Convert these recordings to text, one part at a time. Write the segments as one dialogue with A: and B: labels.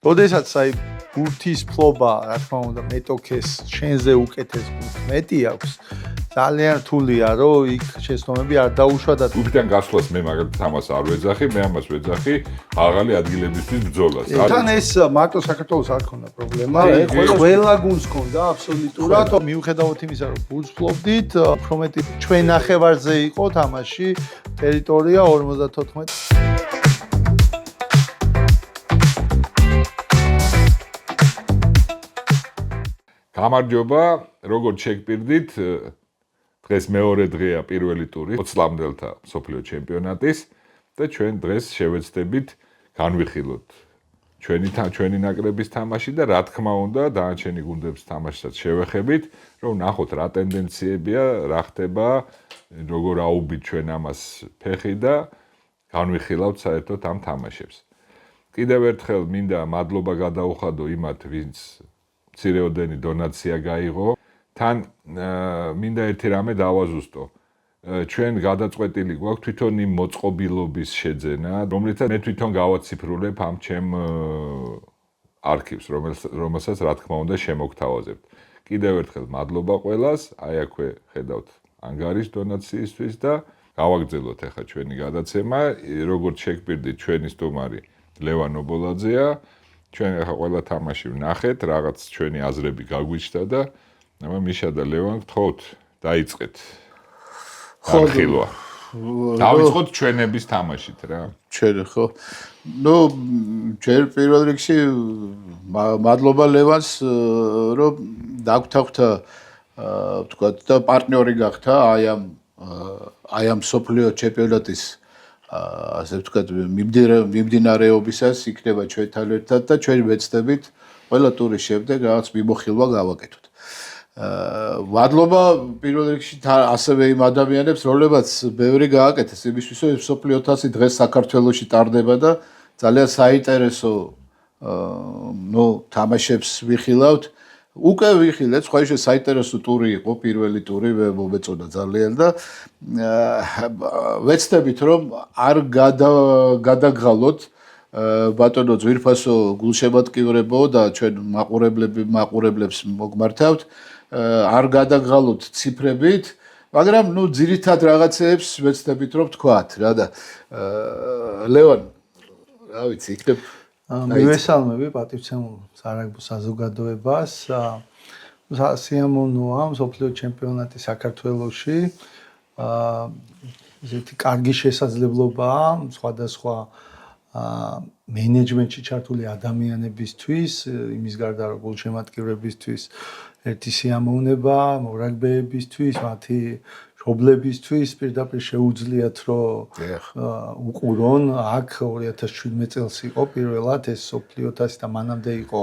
A: როდესაც აი ბურთის ფლობა, რა თქმა უნდა, მეტოქეს შენზე უკეთეს მეტი აქვს. ძალიან რთულია, რომ იქ შეცდომები არ დაუშვა და
B: თვითონ გასვლას მე მაგალითად ამას არ ვეძახი, მე ამას ვეძახი აღალი ადგილებისთვის ბრძოლას.
A: თან ეს მარტო საქართველოს არ ქონდა პრობლემა, ყველა გუნდს ქონდა აბსოლუტურად. მიუხედავად იმისა, რომ ბურთს ფლობდით, უფრო მეტი ჩვენ ნახევარზე იყო თამაში, ტერიტორია 54.
B: გამარჯობა, როგორც შეგპირდით, დღეს მეორე დღეა პირველი ტური 20 წლამდელთა მსოფლიო ჩემპიონატის და ჩვენ დღეს შევეცდებით განვიხილოთ ჩვენი ნაკრების თამაში და რა თქმა უნდა, დანარჩენი გუნდების თამაშსაც შევეხებით, რომ ნახოთ რა ტენდენციებია, რა ხდება, როგორ აუბით ჩვენ ამას ფეხი და განვიხილავთ საერთოდ ამ თამაშებს. კიდევ ერთხელ მინდა მადლობა გადაუხადო იმათ, ვინც მცირეოდენი დონაცია გაიღო. თან მინდა ერთი რამე დავაზუსტო. ჩვენ გადაწყვეტილი გვაქვს თვითონ იმ მოწყობილობის შეძენა, რომლითაც მე თვითონ გავაციფრულებ ამ ჩემ არქივს, რომელსაც რა თქმა უნდა შემოგთავაზებთ. კიდევ ერთხელ მადლობა ყველას, აი აქვე ხედავთ ანგარის დონაციისთვის და გავაგრძელოთ ახლა ჩვენი გადაცემა, როგორც შეგპირდით ჩვენი სტუმარი ლევან ობოლაძეა. ჩვენ ახლა ყველა თამაში ვნახეთ, რაღაც ჩვენი აზრები გაგვიჩნდა და მიშა და ლევან გთხოვთ, დაიწყეთ. ხილვა. დავიწყოთ ჩვენების თამაშით რა.
C: ჩვენ ხო. ჯერ პირველ რიგში მადლობა ლევანს, რომ დაგვთანხმდა ვთქვათ და პარტნიორი გახდა აი ამ სოფლიო ჩემპიონატის ასე ვთქვათ მიმდინარეობისას იქნება ჩვენთან ერთად და ჩვენ ვეცდებით ყველა ტურის შემდეგ რაღაც მიმოხილვა გავაკეთოთ. მადლობა პირველ რიგში ასევე იმ ადამიანებს, რომლებაც ბევრი გააკეთეს იმისთვის, რომ სოფლიო თასი დღეს საქართველოში ტარდება და ძალიან საინტერესო თამაშებს ვიხილავთ. უკვე ვიხილეთ, სხვა ისე საინტერესო ტური იყო, პირველი ტური მომეწონა ძალიან და ვეცდებით, რომ არ გადაგღალოთ ბატონო ძვირფასო გულშემატკივრებო და ჩვენ მაყურებლებს მოგმართავთ, არ გადაგღალოთ ციფრებით, მაგრამ ძირითად რაღაცეებს ვეცდებით, რომ თქვათ რა და ლევან, რა ვიცი, იქნებ
A: მივესალმები პატივცემულ სარაგბო საზოგადოებას. სიამოვნოა მსოფლიო ჩემპიონატი საქართველოში. ესეთი კარგი შესაძლებლობაა სხვადასხვა მენეჯმენტში ჩართული ადამიანებისთვის, იმის გარდა რომ გულშემატკივრებისთვის ერთი სიამოვნება, მორაგბეებისთვის, მათი მშობლებისთვის პირდაპირ შეუძლიათ რომ უყურონ. აქ 2017 წელს იყო პირველად ეს სოფლიო თასი და მანამდე იყო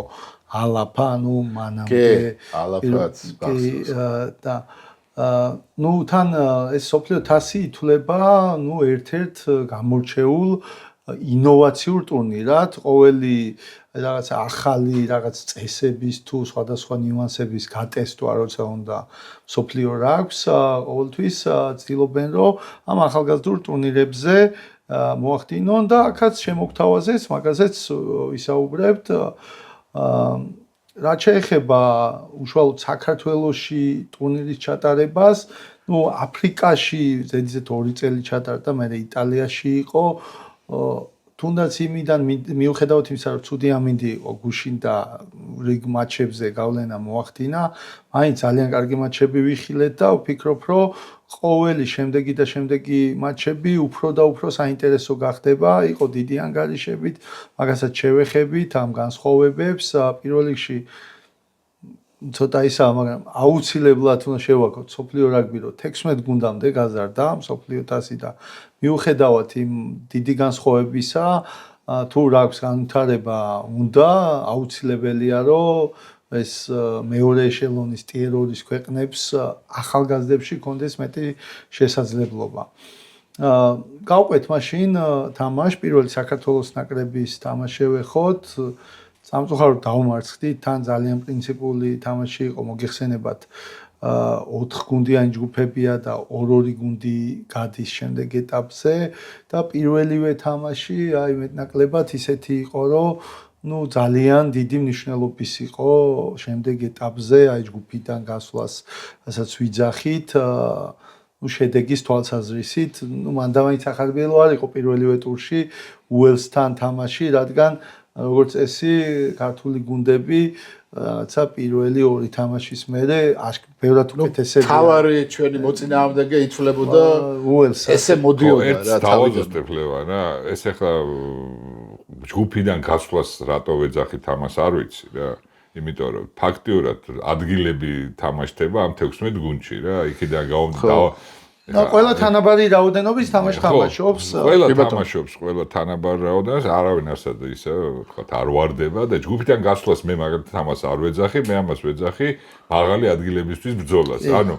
A: ალაფა, მანამდე
C: ალაფაც
A: და თან ეს სოფლიო თასი ითვლება ერთ-ერთ გამორჩეულ ინოვაციურ ტურნირად, ყოველი რაღაც ახალი რაღაც წესების თუ სხვადასხვა ნიუანსების გატესტვა, როცა უნდა სოფლიო რა აქვს, ყოველთვის ცდილობენ, რომ ამ ახალგაზრდულ ტურნირებზე მოახდინონ და აქაც შემოგთავაზეს, მაგაზეც ვისაუბრებთ. რაც შეეხება უშუალოდ საქართველოში ტურნირის ჩატარებას, აფრიკაში ზედიზედ 2 წელი ჩატარდა, მე იტალიაში იყო. თუნდაც იმიდან მიუხედავად იმისა, რომ ცუდი ამინდი იყო გუშინ და რიგ მატჩებზე გავლენა მოახდინა, მაინც ძალიან კარგი მატჩები ვიხილეთ და ვფიქრობ, რომ ყოველი შემდეგი მატჩები უფრო და უფრო საინტერესო გახდება. იყო დიდი ანგარიშებით, მაგასაც შევეხებით ამ განსხვავებებს. პირველ რიგში ცოტა ისაა, მაგრამ აუცილებლად უნდა შევაქოთ სოფლიო რაგბი, რომ 16 გუნდამდე გაზარდა სოფლიო თასი და მიუხედავად იმ დიდი განსხვავებისა, თუ რა აქვს განვითარება უნდა, აუცილებელია, რომ ეს მეორე ეშელონის ტიერ 2-ის ქვეყნებს ახალგაზრდებში კონდეს მეტი შესაძლებლობა. გავყვეთ მაშინ თამაშ, პირველი საქართველოს ნაკრების თამაში შევეხოთ. სამწუხაროდ დავმარცხდით, თან ძალიან პრინციპული თამაში იყო, მოგეხსენებათ 4 გუნდიანი ჯგუფებია და 2 გუნდი გადის შემდეგ ეტაპზე და პირველივე თამაში აი მეტნაკლებად ისეთი იყო, რომ ну ძალიან დიდი მნიშვნელობის იყო შემდეგ ეტაპზე აი ჯგუფიდან გასვლას, რასაც ვიძახით, ну შედეგის თვალსაზრისით, ну მანდამაინც ახალბიელო არ იყო პირველივე ტურში უელსთან თამაში, რადგან როგორც წესი ქართული გუნდები რაცა პირველი ორი თამაშის მერე ბევრად უკეთესები.
C: თავარი ჩვენი მოწინააღმდეგე ითვლებოდა
A: უელს.
C: ესე მოდიოდა
B: ერთს
C: რა
B: დავაზუსტებ ლევან რა ეს ახლა ჯგუფიდან გასვლას რატო ვეძახით ამას არ ვიცი რა იმიტომ რომ ფაქტიურად ადგილები თამაშდება ამ 16 გუნდში რა იქიდან გავამდა
A: ყველა თანაბარი რაოდენობის თამაშს თამაშობს.
B: ყველა თანაბარი რაოდენობას არავინ ასად ისე ვთქვათ არ ვარდება და ჯგუფიდან გასვლას მე მაგალითად ამას არ ვეძახი, მე ამას ვეძახი მაღალი ადგილებისთვის ბრძოლას. ანუ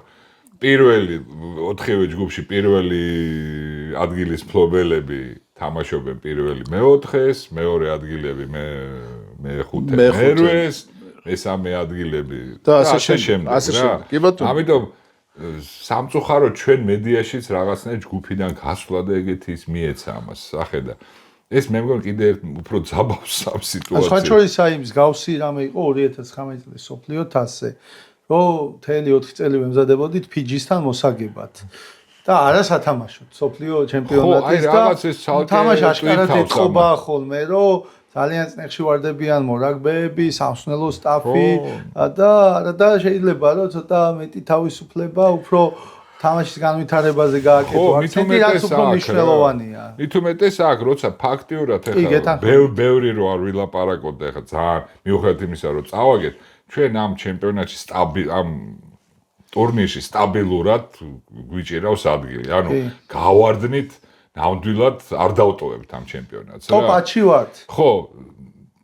B: პირველი 4-ვე ჯგუფში პირველი ადგილის მფლობელები თამაშობენ პირველი მე-4-ს, მეორე ადგილები მე-5-ე, მე-8-ს, მესამე ადგილები და ასე შემდეგ.
C: კი ბატონო.
B: ამიტომ სამწუხაროდ ჩვენ მედიაშიც რაღაცნაირად ჯგუფიდან გასვლა და ეგეთი ის მიეცა ამას ახედა. ეს მე მგონი კიდე უფრო ძაბავს ამ სიტუაციას.
A: სხვა შორის აი მსგავსი რამე იყო 2019 წლის სოფლიო თასზე, რომ მთელი 4 წელი ვემზადებოდით ფიჯისთან მოსაგებად. და არა სათამაშოდ სოფლიო ჩემპიონატის და თამაში აშკარად ეთყობა ხოლმე, რომ ძალიან წნეხში ვარდებიან მორაგბეები, სამსვნელო სტაფი და შეიძლება რომ ცოტა მეტი თავისუფლება უფრო თამაშის განვითარებაზე გააკეთო აქცენტი, რაც უფრო მნიშვნელოვანია.
B: მით უმეტეს აქ, როცა ფაქტიურად ეხლა ბევრი რო არ ვილაპარაკოთ და ეხლა ძალიან მიუხედავად იმისა, რომ წავაგეთ, ჩვენ ამ ჩემპიონატში ამ ტურნირში სტაბილურად გვიჭირავს ადგილი. ანუ გავარდნით ნამდვილად არ დავტოვებთ ამ ჩემპიონატს რა.
A: ტოპ-10-ში ვართ.
B: ხო,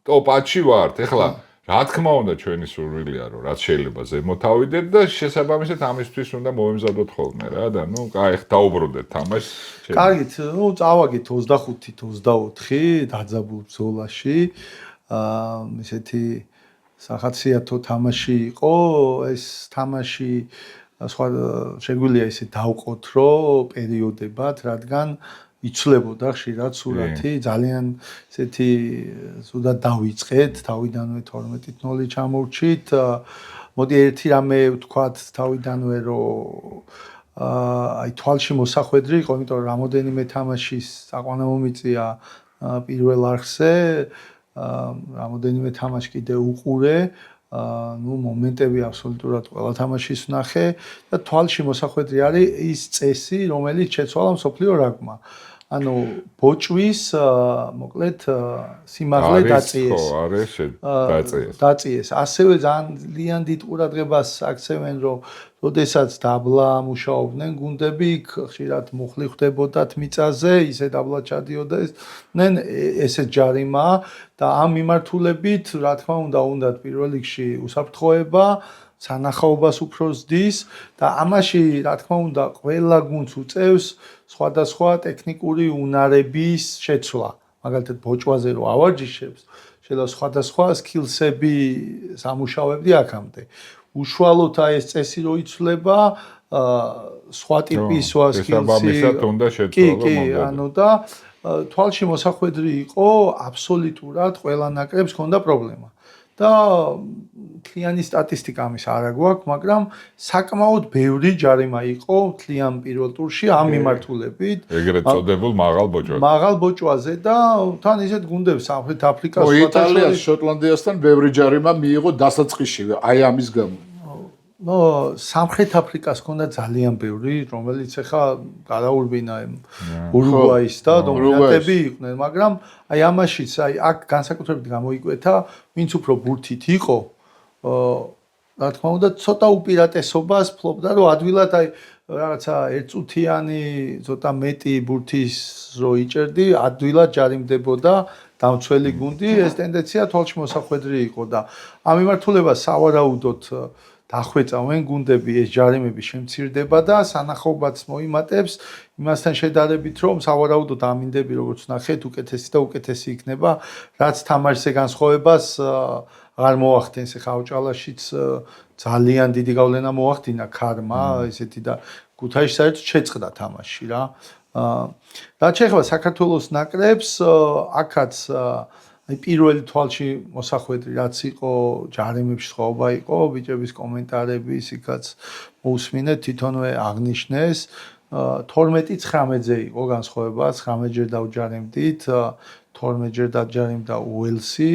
B: ტოპ-10-ში ვართ. ეხლა რა თქმა უნდა ჩვენი სურვილია რომ რაც შეიძლება ზემოთ ავიდეთ და შესაბამისად ამისთვის უნდა მოვემზადოთ ხოლმე რა და ნუ კაი დაუბრუნდეთ თამაშს.
A: კარგით, ნუ წავაგეთ 25-24 დაძაბულ ბრძოლაში. ესეთი სახაციათო თამაში იყო, ეს თამაში სხვა შეგვიძლია ისე დავყოთ, რომ პერიოდებად, რადგან იცვლებოდა ხშირად სურათი, ძალიან ესეთი ზუსტად დავიწყეთ, თავიდანვე 12-0 ჩამორჩით. მოდი ერთი რამე ვთქვათ თავიდანვე, რომ აი თვალში მოსახვედრი იყო, იმიტომ რომ რამოდენიმე თამაშის აყვანა მომიწია პირველ არხზე, რამოდენიმე თამაში კიდე უყურე. ну მომენტები აბსოლუტურად ყველა თამაშის ვნახე და თვალში მოსახვედრი არის ის წესი, რომელიც შეცვალა მსოფლიო რაგბმა. ანუ ბოჭვის მოკლედ სიმაღლე დაწიეს.
B: ხო, არის
A: დაწიეს. ასევე ძალიან დიდ ყურადღებას აქცევენ, რომ როდესაც დაბლა მუშაობდნენ გუნდები, ხშირად მუხლი ხდებოდათ მიწაზე, ისე დაბლა ჩადიოდა ესეც ჯარიმა და ამ მიმართულებით, რა თქმა უნდა პირველ რიგში უსაფრთხოება, სანახაობას უფრო ზრდის და ამაში, რა თქმა უნდა, ყველა გუნდს უწევს სხვადასხვა ტექნიკური უნარების შეცვლა. მაგალითად, ბოჭვაზე რო ავარჯიშებს, შეიძლება სხვადასხვა სკილსები სამუშაოებდი აქამდე. უშუალოდ აი ეს წესი რო იცვლება, სხვა ტიპის სკილსი.
B: შესაბამისად უნდა შეცვალო.
A: კი, ანუ და თვალში მოსახვედრი იყო აბსოლუტურად ყველა ნაკრებს ჰქონდა პრობლემა. და მთლიანი სტატისტიკა ამის არ აგვაქვს, მაგრამ საკმაოდ ბევრი ჯარიმა იყო მთლიან პირველ ტურში ამ მიმართულებით.
B: ეგრეთ წოდებულ მაღალ ბოჭვაზე.
A: მაღალ ბოჭვაზე და თან ისეთ გუნდებს სამხრეთ აფრიკას,
C: იტალიას, შოტლანდიასთან ბევრი ჯარიმა მიიღო დასაწყისში, აი ამის გამო.
A: ნო სამხრეთ აფრიკას ჰქონდა ძალიან ბევრი, რომელიც ახლა გადაურბინა ურუგვაის და დომინანტები იყვნენ, მაგრამ აი ამაშიც აი აქ განსაკუთრებით გამოიკვეთა, ვინც უფრო ბურთით იყო, რა თქმა უნდა, ცოტა უპირატესობას ფლობდა, რომ ადვილად აი რაღაცა ერთწუთიანი, ცოტა მეტი ბურთის რო იჭერდი, ადვილად ჯარიმდებოდა დამცველი გუნდი, ეს ტენდენცია თვალში მოსახვედრი იყო და ამ მიმართულებას სავარაუდოდ დახვეწავენ გუნდები, ეს ჯარიმები შემცირდება და სანახაობაც მოიმატებს იმასთან შედარებით, რომ სავარაუდოდ ამინდები, როგორც ნახეთ, უკეთესი და უკეთესი იქნება, რაც თამაშზე განსხვავებას არ მოახდენს. ეხა ავჭალაშიც ძალიან დიდი გავლენა მოახდინა ქარმა, ესეთი და ქუთაისში საერთოდ შეწყდა თამაში რა. რაც შეეხება საქართველოს ნაკრებს, აქაც აი პირველი თვალში მოსახვედრი რაც იყო ჯარიმებში სხვაობა იყო ბიჭების კომენტარები იქაც მოусმინეთ თვითონვე აღნიშნეს 12-19-ზე იყო განსხვავება 19-ჯერ დავჯარიმდით 12-ჯერ დაჯარიმდა უელსი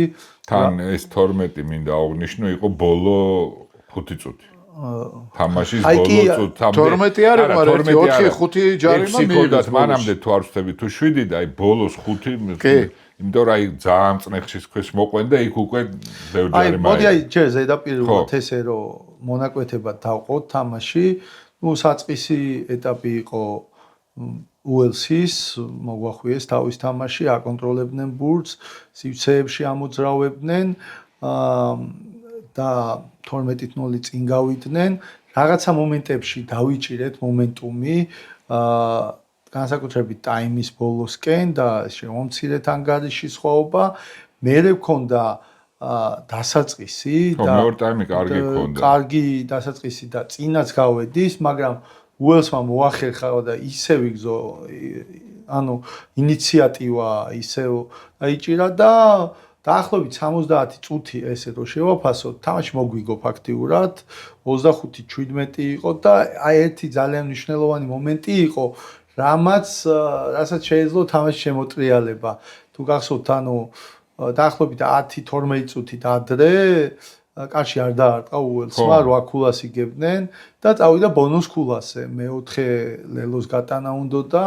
B: თან ეს 12 მინდა აღნიშნო იყო ბოლო 5 წუთი თამაშის ბოლო წუთამდე
C: 12 არის მაგრამ 4-5 ჯარიმა მიიღეს
B: მანამდე თუ არ ვწდები თუ 7 და აი ბოლოს 5 იმიტომ რომ აი ძალიან წნეხშის ქვეშ მოყვენ და იქ უკვე ბევრი ჯარიმა
A: მოდი აი ჯერ ზედაპირულად ესე რომ მონაკვეთებად დავყოთ თამაში ну საწყისი ეტაპი იყო უელსის მოგვახვიეს თავის თამაში აკონტროლებდნენ ბურთს სივრცეებში ამოძრავებდნენ და 12-0 წინ გავიდნენ რაღაცა მომენტებში დავიჭირეთ მომენტუმი განსაკუთრებით ტაიმის ბოლოსკენ და შემომცირეთ ანგარიში სხვაობა მერე ვქონდა დასაწყისი
B: და მეორე ტაიმი კარგი ქონდა
A: კარგი დასაწყისი და წინაც გავედის მაგრამ უელსმა მოახერხა და ისევ იგზო ანუ ინიციატივა ისევ დაიჭირა და დაახლოებით 70 წუთი ესე რომ შევაფასოთ თამაში მოგვიგო ფაქტიურად 25-17 იყო და აი ერთი ძალიან მნიშვნელოვანი მომენტი იყო რასაც შეეძლო თამაშის შემოტრიალება თუ გახსოვთ ანუ დაახლოებით 10-12 წუთით ადრე კარში არ დაარტყა უელსმა 8 ქულას იგებდნენ და წავიდა ბონუს ქულასზე მეოთხე ლელოს გატანა უნდა და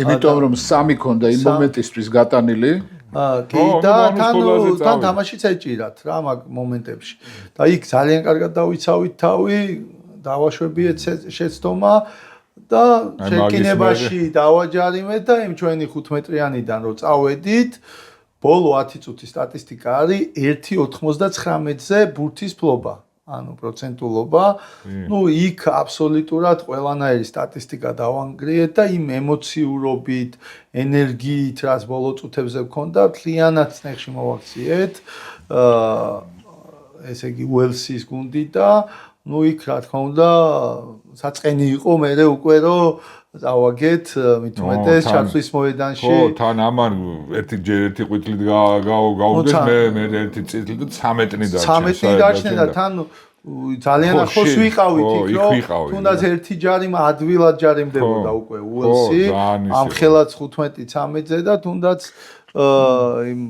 C: იმიტომ რომ 3 ქონდა იმ მომენტისთვის გატანილი
A: კი და თან თამაშიც ეჭირათ რა მაგ მომენტებში და იქ ძალიან კარგად დავიცავით თავი დავაშვებიეთ შეცდომა და შეკინებაში დავაჯარიმეთ და იმ ჩვენი 15-მეტრიანიდან რომ წავედით ბოლო 10 წუთის სტატისტიკა არის 1.99-ზე ბურთის ფლობა ანუ პროცენტულობა ну იქ აბსოლუტურად ყველანაირი სტატისტიკა დავანგრიეთ და იმ ემოციურობით ენერგიით რაც ბოლო წუთებზე მქონდა მთლიანად წნეხში მოვაქციეთ ესე იგი უელსის გუნდი და ну იქ რა თქმა უნდა საწყენი იყო მე უკვე რომ დავაგეთ მით უმეტეს ჩათვლის მოედანში
B: ხო თან ამან ერთი ყვითლით გავუგდეს მე ერთი წითლით და 13
A: დარჩნენ და თან ძალიან ახლოს ვიყავით იქ რომ თუნდაც ერთი ჯარიმა ადვილად ჯარიმდებოდა უკვე უელსი ამ ხელაც 15-13-ზე და თუნდაც იმ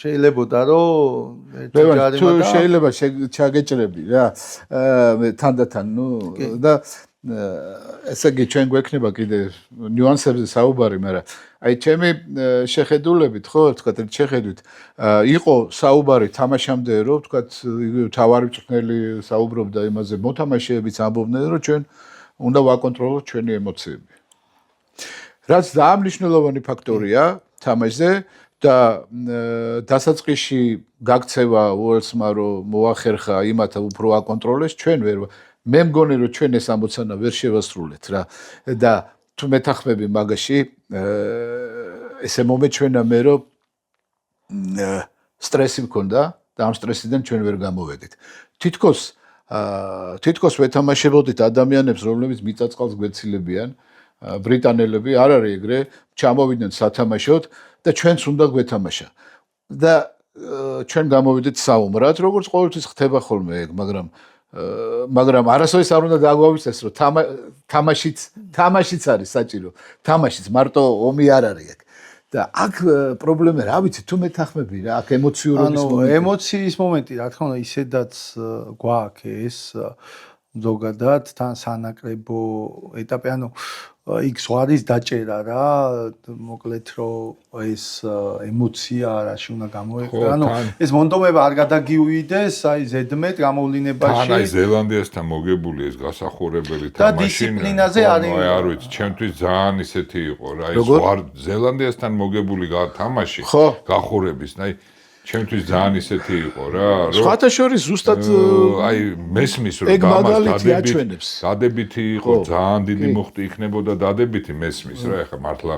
A: შეიძლებოდა რომ ერთი ჯარიმა
C: თუ შეიძლება ჩაგეჭრები რა თანდათან ნუ და ესე იგი ჩვენ გვექნება კიდე ნიუანსებზე საუბარი, მაგრამ აი ჩემი შეხედულებით, ხო, თქვა შეხედვით, იყო საუბარი თამაშამდე, რომ თქვა თავარი მწვრთნელი საუბრობდა იმაზე, მოთამაშეებიც ამბობდნენ, რომ ჩვენ უნდა ვაკონტროლოთ ჩვენი ემოციები. რაც დაამნიშნულოვანი ფაქტორია თამაშზე და დასაწყისში გაქცევა უელსმა რომ მოახერხა იმათ უფრო აკონტროლეს, ჩვენ ვერ მე მგონი რომ ჩვენ ეს ამოცანა ვერ შევასრულეთ რა და თუ მეთანხმები მაგაში ესე მომეჩვენა მე რომ სტრესი მქონდა და ამ სტრესიდან ჩვენ ვერ გამოვედით თითქოს ვეთამაშებოდით ადამიანებს რომლებიც მიწაწყალს გვეცილებიან ბრიტანელები არ არის ეგრე ჩამოვიდნენ სათამაშოდ და ჩვენც უნდა გვეთამაშა და ჩვენ გამოვიდით საუმრად როგორც ყოველთვის ხდება ხოლმე ეგ მაგრამ არასოდეს არ უნდა დაგვავიწყდეს რომ თამაშიც არის საჭირო თამაშიც მარტო ომი არ არის ეგ და აქ პრობლემა რა ვიცი თუ მეთანხმები რა აქ ემოციურობის მომენტი
A: ემოციის მომენტი რა თქმა უნდა ისედაც გვაქვს ეს ზოგადად თან სანაკრებო ეტაპი ანუ იქ ზღარის დაჭერა რა მოკლედ რომ ეს ემოცია რაში უნდა გამოიყო ანუ ეს მონდომება არ გადაგივიდეს აი ზედმეტ გამოვლინებაში
B: თან აი ზელანდიასთან მოგებული ეს გასახურებელი თამაში
A: და დისციპლინაზე არის
B: არ ვიცი ჩემთვის ძალიან ისეთი იყო რა ეს ზელანდიასთან მოგებული თამაში გახურების აი ჩემთვის ძალიან ისეთი იყო რა რომ
C: სხვათა შორის ზუსტად
B: აი მესმის რომ დადებითი იყო ძალიან დიდი მუხტი იქნებოდა დადებითი მესმის რა ეხლა მართლა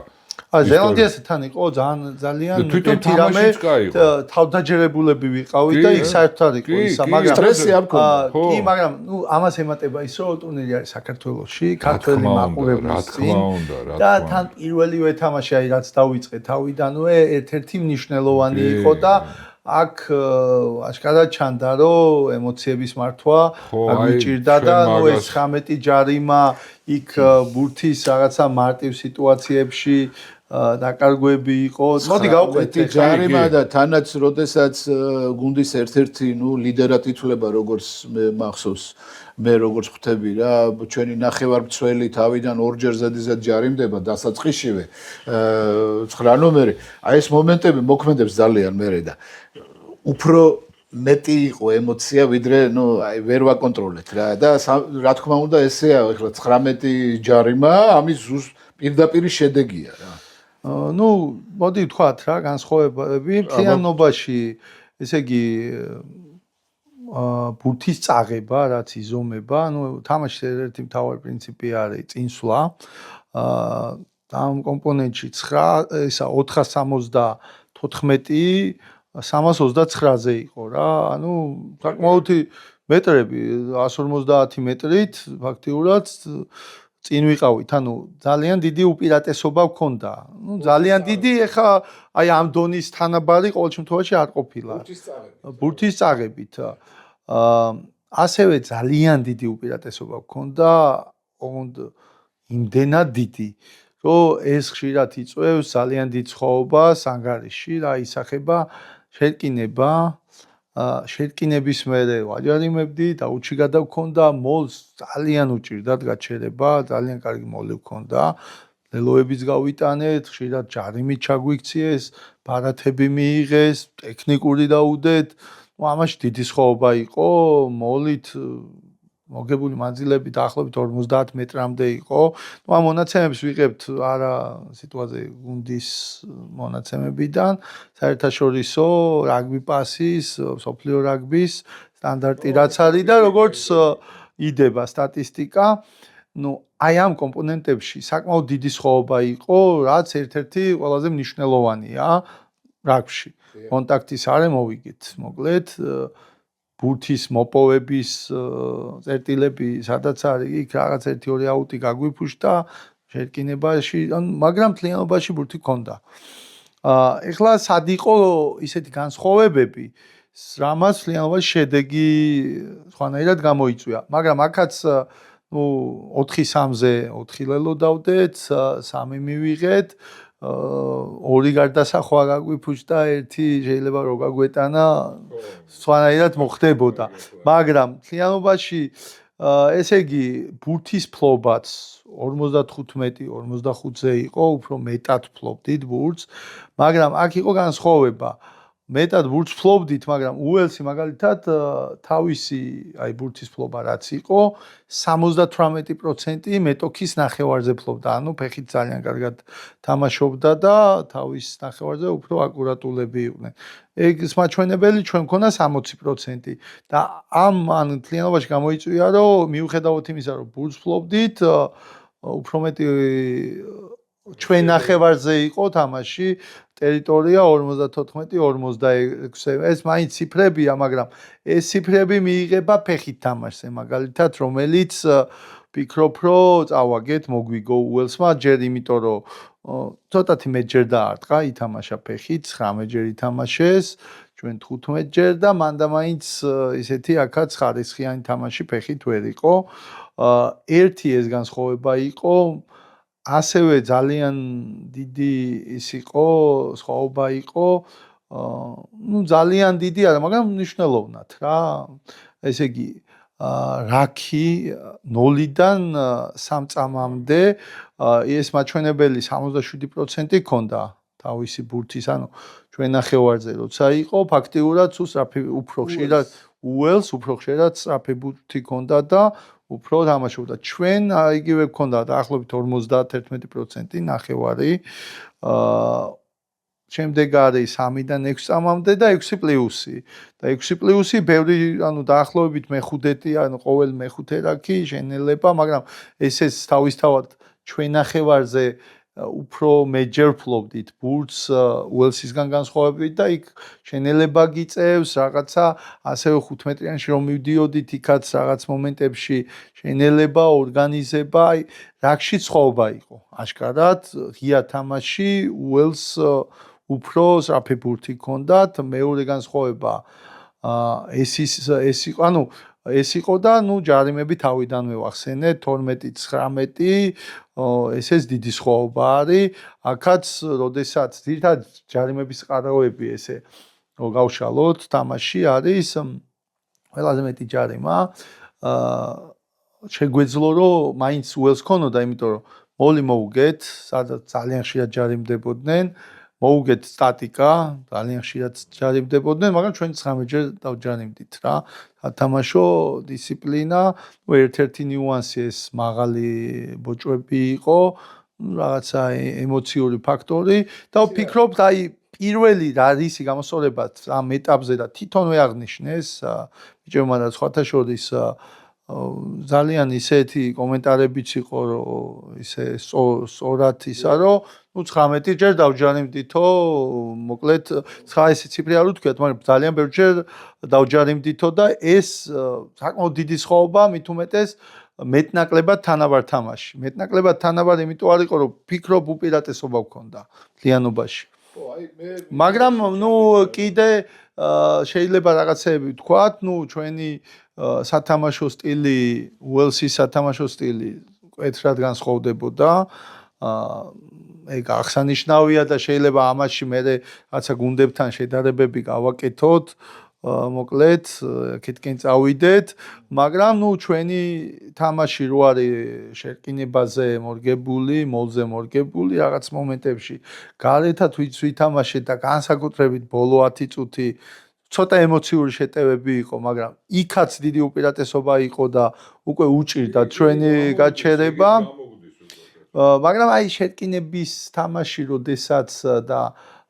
A: ზელანდიასთან იყო ძალიან
B: თვითონ
A: ერთი რამე
B: თამაშიც კაიყო.
A: თავდაჯერებულები ვიყავით და იქ საერთოდ არ იყო ისა, მაგრამ
C: სტრესი არ მქონდა.
A: კი, მაგრამ ამას ემატება ის, რომ ტურნირი არის საქართველოში, ქართველი მაყურებლის წინ და თან პირველივე თამაში აი რაც დავიწყე თავიდანვე ერთ-ერთი მნიშვნელოვანი იყო და აქ აშკარად ჩანდა რომ ემოციების მართვა გვიჭირდა და ნუ ეს 19 ჯარიმა იქ ბურთის რაღაცა მარტივ სიტუაციებში დაკარგვები იყო. მოდი გავყვეთ
C: ჯარიმა და თანაც როდესაც გუნდის ერთ-ერთი ლიდერად ითვლება როგორც მე მახსოვს მე როგორც ხვდები რა ჩვენი ნახევარმცველი თავიდან ორჯერ ზედიზედ ჯარიმდება დასაწყისშივე 9 ნომერი აი ეს მომენტები მოქმედებს ძალიან მერე და უფრო მეტი იყო ემოცია ვიდრე აი ვერ ვაკონტროლეთ რა და რა თქმა უნდა ესეა ეხლა 19 ჯარიმა ამის პირდაპირი შედეგია რა
A: ნუ მოდი ვთქვათ რა განსხვავებები მთლიანობაში ესე იგი ბურთის წაღება, რაც იზომება, თამაშის ერთ-ერთი მთავარი პრინციპი არის წინსვლა. ამ კომპონენტში 474 329-ზე იყო რა. საკმაოდ მეტრები 150 მეტრით ფაქტიურად წინ ვიყავით. ძალიან დიდი უპირატესობა გქონდა. ძალიან დიდი ეხა აი ამ დონის თანაბარი ყოველ შემთხვევაში არ ყოფილა. ბურთის წაღებით. ასევე ძალიან დიდი უპირატესობა გქონდა, ოღონდ იმდენად დიდი, რომ ეს ხშირად იწვევს ძალიან დიდ ცხოვობას ანგარიში, რა ისახება შერკინების მერე ვაჯარიმებდი და უჩი გადავქონდა, მოლს ძალიან უჭირდათ გაჩერება, ძალიან კარგი მოლი გქონდა. ლელოებიც გავიტანეთ, ხშირად ჯარიმით ჩაგვიქციეს, ბარათები მიიღეს, ტექნიკური დაუდეთ. ამაში დიდი სხვაობა იყო, მოლით მოგებული მანძილები დაახლოებით 50 მეტრამდე იყო. ამ მონაცემებს ვიღებთ არა სიტუაციაზე გუნდის მონაცემებიდან, საერთაშორისო რაგბი პასის, მსოფლიო რაგბის სტანდარტი რაც არის და როგორც იდება სტატისტიკა, აი ამ კომპონენტებში საკმაოდ დიდი სხვაობა იყო, რაც ერთ-ერთი ყველაზე მნიშვნელოვანია რაგბში. კონტაქტის არე მოვიგეთ, მოკლედ ბურთის მოპოვების წერტილები სადაც არის, იქ რაღაც 1-2 აუტი გაგვიფუშტა შერკინებაში, მაგრამ მთლიანობაში ბურთი გქონდა. ეხლა სად იყო ისეთი განსხვავებები, რამაც მთლიანობაში შედეგი სხვანაირად გამოიწვია, მაგრამ აქაც 4-3-ზე 4 ლელო დავდეთ, 3 მივიღეთ. 2 გარდასახვა გაგვიფუშტა, 1 შეიძლება რო გაგვეტანა, სხვანაირად მოხდებოდა. მაგრამ მთლიანობაში ესე იგი ბურთის ფლობაც 55-45-ზე იყო, უფრო მეტად ფლობდით ბურთს, მაგრამ აქ იყო განსხვავება. მეტად ბურთს ფლობდით, მაგრამ უელსი მაგალითად თავისი აი ბურთის ფლობა რაც იყო 78% მეტოქის ნახევარზე ფლობდა. ფეხით ძალიან კარგად თამაშობდა და თავის ნახევარზე უფრო აკურატულები იყვნენ. ეს მაჩვენებელი ჩვენ მქონდა 60% და ამ მთლიანობაში გამოიწვია, რომ მიუხედავად იმისა, რომ ბურთს ფლობდით, უფრო მეტი ჩვენ ნახევარზე იყო თამაში, ტერიტორია 54-46. ეს მაინც ციფრებია, მაგრამ ეს ციფრები მიიღება ფეხით თამაშზე, მაგალითად, რომელიც ვფიქრობ, რომ წავაგეთ, მოგვიგო უელსმა ჯერ იმიტომ, რომ ცოტათი მეტჯერ დაარტყა, ითამაშა ფეხით, 19 ჯერ ითამაშეს, ჩვენ 15 ჯერ და მანდა მაინც ისეთი აქაც ხარისხიანი თამაში ფეხით ვერ იყო. ერთი ეს განსხვავება იყო, ასევე ძალიან დიდი ის იყო, სხვაობა იყო, ძალიან დიდი არა, მაგრამ მნიშვნელოვნად რა. ესე იგი, რაქი 0-დან 3 წამამდე ეს მაჩვენებელი 67% ჰქონდა თავისი ბურთის, ჩვენ ნახევარზე როცა იყო, ფაქტიურად უფრო ხშირად უელს, უფრო ხშირად სწრაფი ბურთი ჰქონდა და უფრო თამაშობდა. ჩვენ იგივე გქონდა დაახლოებით 51% ნახევარი. შემდეგ არის 3-დან 6 წამამდე და 6 პლუსი. და 6 პლუსი ბევრი, დაახლოებით მეხუთეთი, ყოველ მეხუთე რაქი შენელება, მაგრამ ეს თავისთავად ჩვენ ნახევარზე უფრო მეჯერ ფლობდით ბურთს უელსისგან განსხვავებით და იქ შენელება გიწევს რაღაცა ასევე 15-იანში რომ მივდიოდით იქაც რაღაც მომენტებში შენელება ორგანიზება რაგში ცხოვრება იყო აშკარად ღია თამაში უელს უფრო სწრაფი ბურთი ჰქონდათ მეორე განსხვავება ეს იყო და ჯარიმები თავიდანვე ვახსენეთ 12-19 ეს დიდი სხვაობა არის აქაც როდესაც ძირითადად ჯარიმების წყაროები ესე გავშალოთ თამაში არის ყველაზე მეტი ჯარიმა შეგვეძლო რომ მაინც უელს ქონოდა იმიტომ რომ მოლი მოუგეთ სადაც ძალიან ხშირად ჯარიმდებოდნენ მოუგეთ სტატიკა ძალიან ხშირად ჯარიმდებოდნენ მაგრამ ჩვენ 19-ჯერ დავჯარიმდით რა სათამაშო დისციპლინა ერთ-ერთი ნიუანსი ეს მაღალი ბოჭვები იყო რაღაცა ემოციური ფაქტორი და ვფიქრობ აი პირველი რისი გამოსწორებაც ამ ეტაპზე და თვითონვე აღნიშნეს ბიჭებმა და სხვათა შორის ძალიან ისეთი კომენტარებიც იყო რომ ისე სწორად ისა რომ 19 ჯერ დავჯარიმდითო მოკლედ 9 ესე ციფრი არ ვთქვათ მაგრამ ძალიან ბევრჯერ დავჯარიმდითო და ეს საკმაოდ დიდი სხვაობა მით უმეტეს მეტნაკლებად თანაბარ თამაში მეტნაკლებად თანაბარ იმიტომ არ იყო რომ ფიქრობ უპირატესობა გქონდა მთლიანობაში მაგრამ კიდე შეიძლება რაღაცეები ვთქვათ ჩვენი სათამაშო სტილი უელსის სათამაშო სტილი კეთრად განსხვავდებოდა ეგ აღსანიშნავია და შეიძლება ამაში მე რაცა გუნდებთან შედარებები გავაკეთოთ მოკლედ აქეთკენ წავიდეთ მაგრამ ჩვენი თამაში რო არის შერკინებაზე მორგებული მოლზე მორგებული რაღაც მომენტებში გარეთად ვითამაშეთ და განსაკუთრებით ბოლო 10 წუთი ცოტა ემოციური შეტევები იყო მაგრამ იქაც დიდი უპირატესობა იყო და უკვე უჭირდა ჩვენი გაჩერება მაგრამ აი შეტკინების თამაში როდესაც და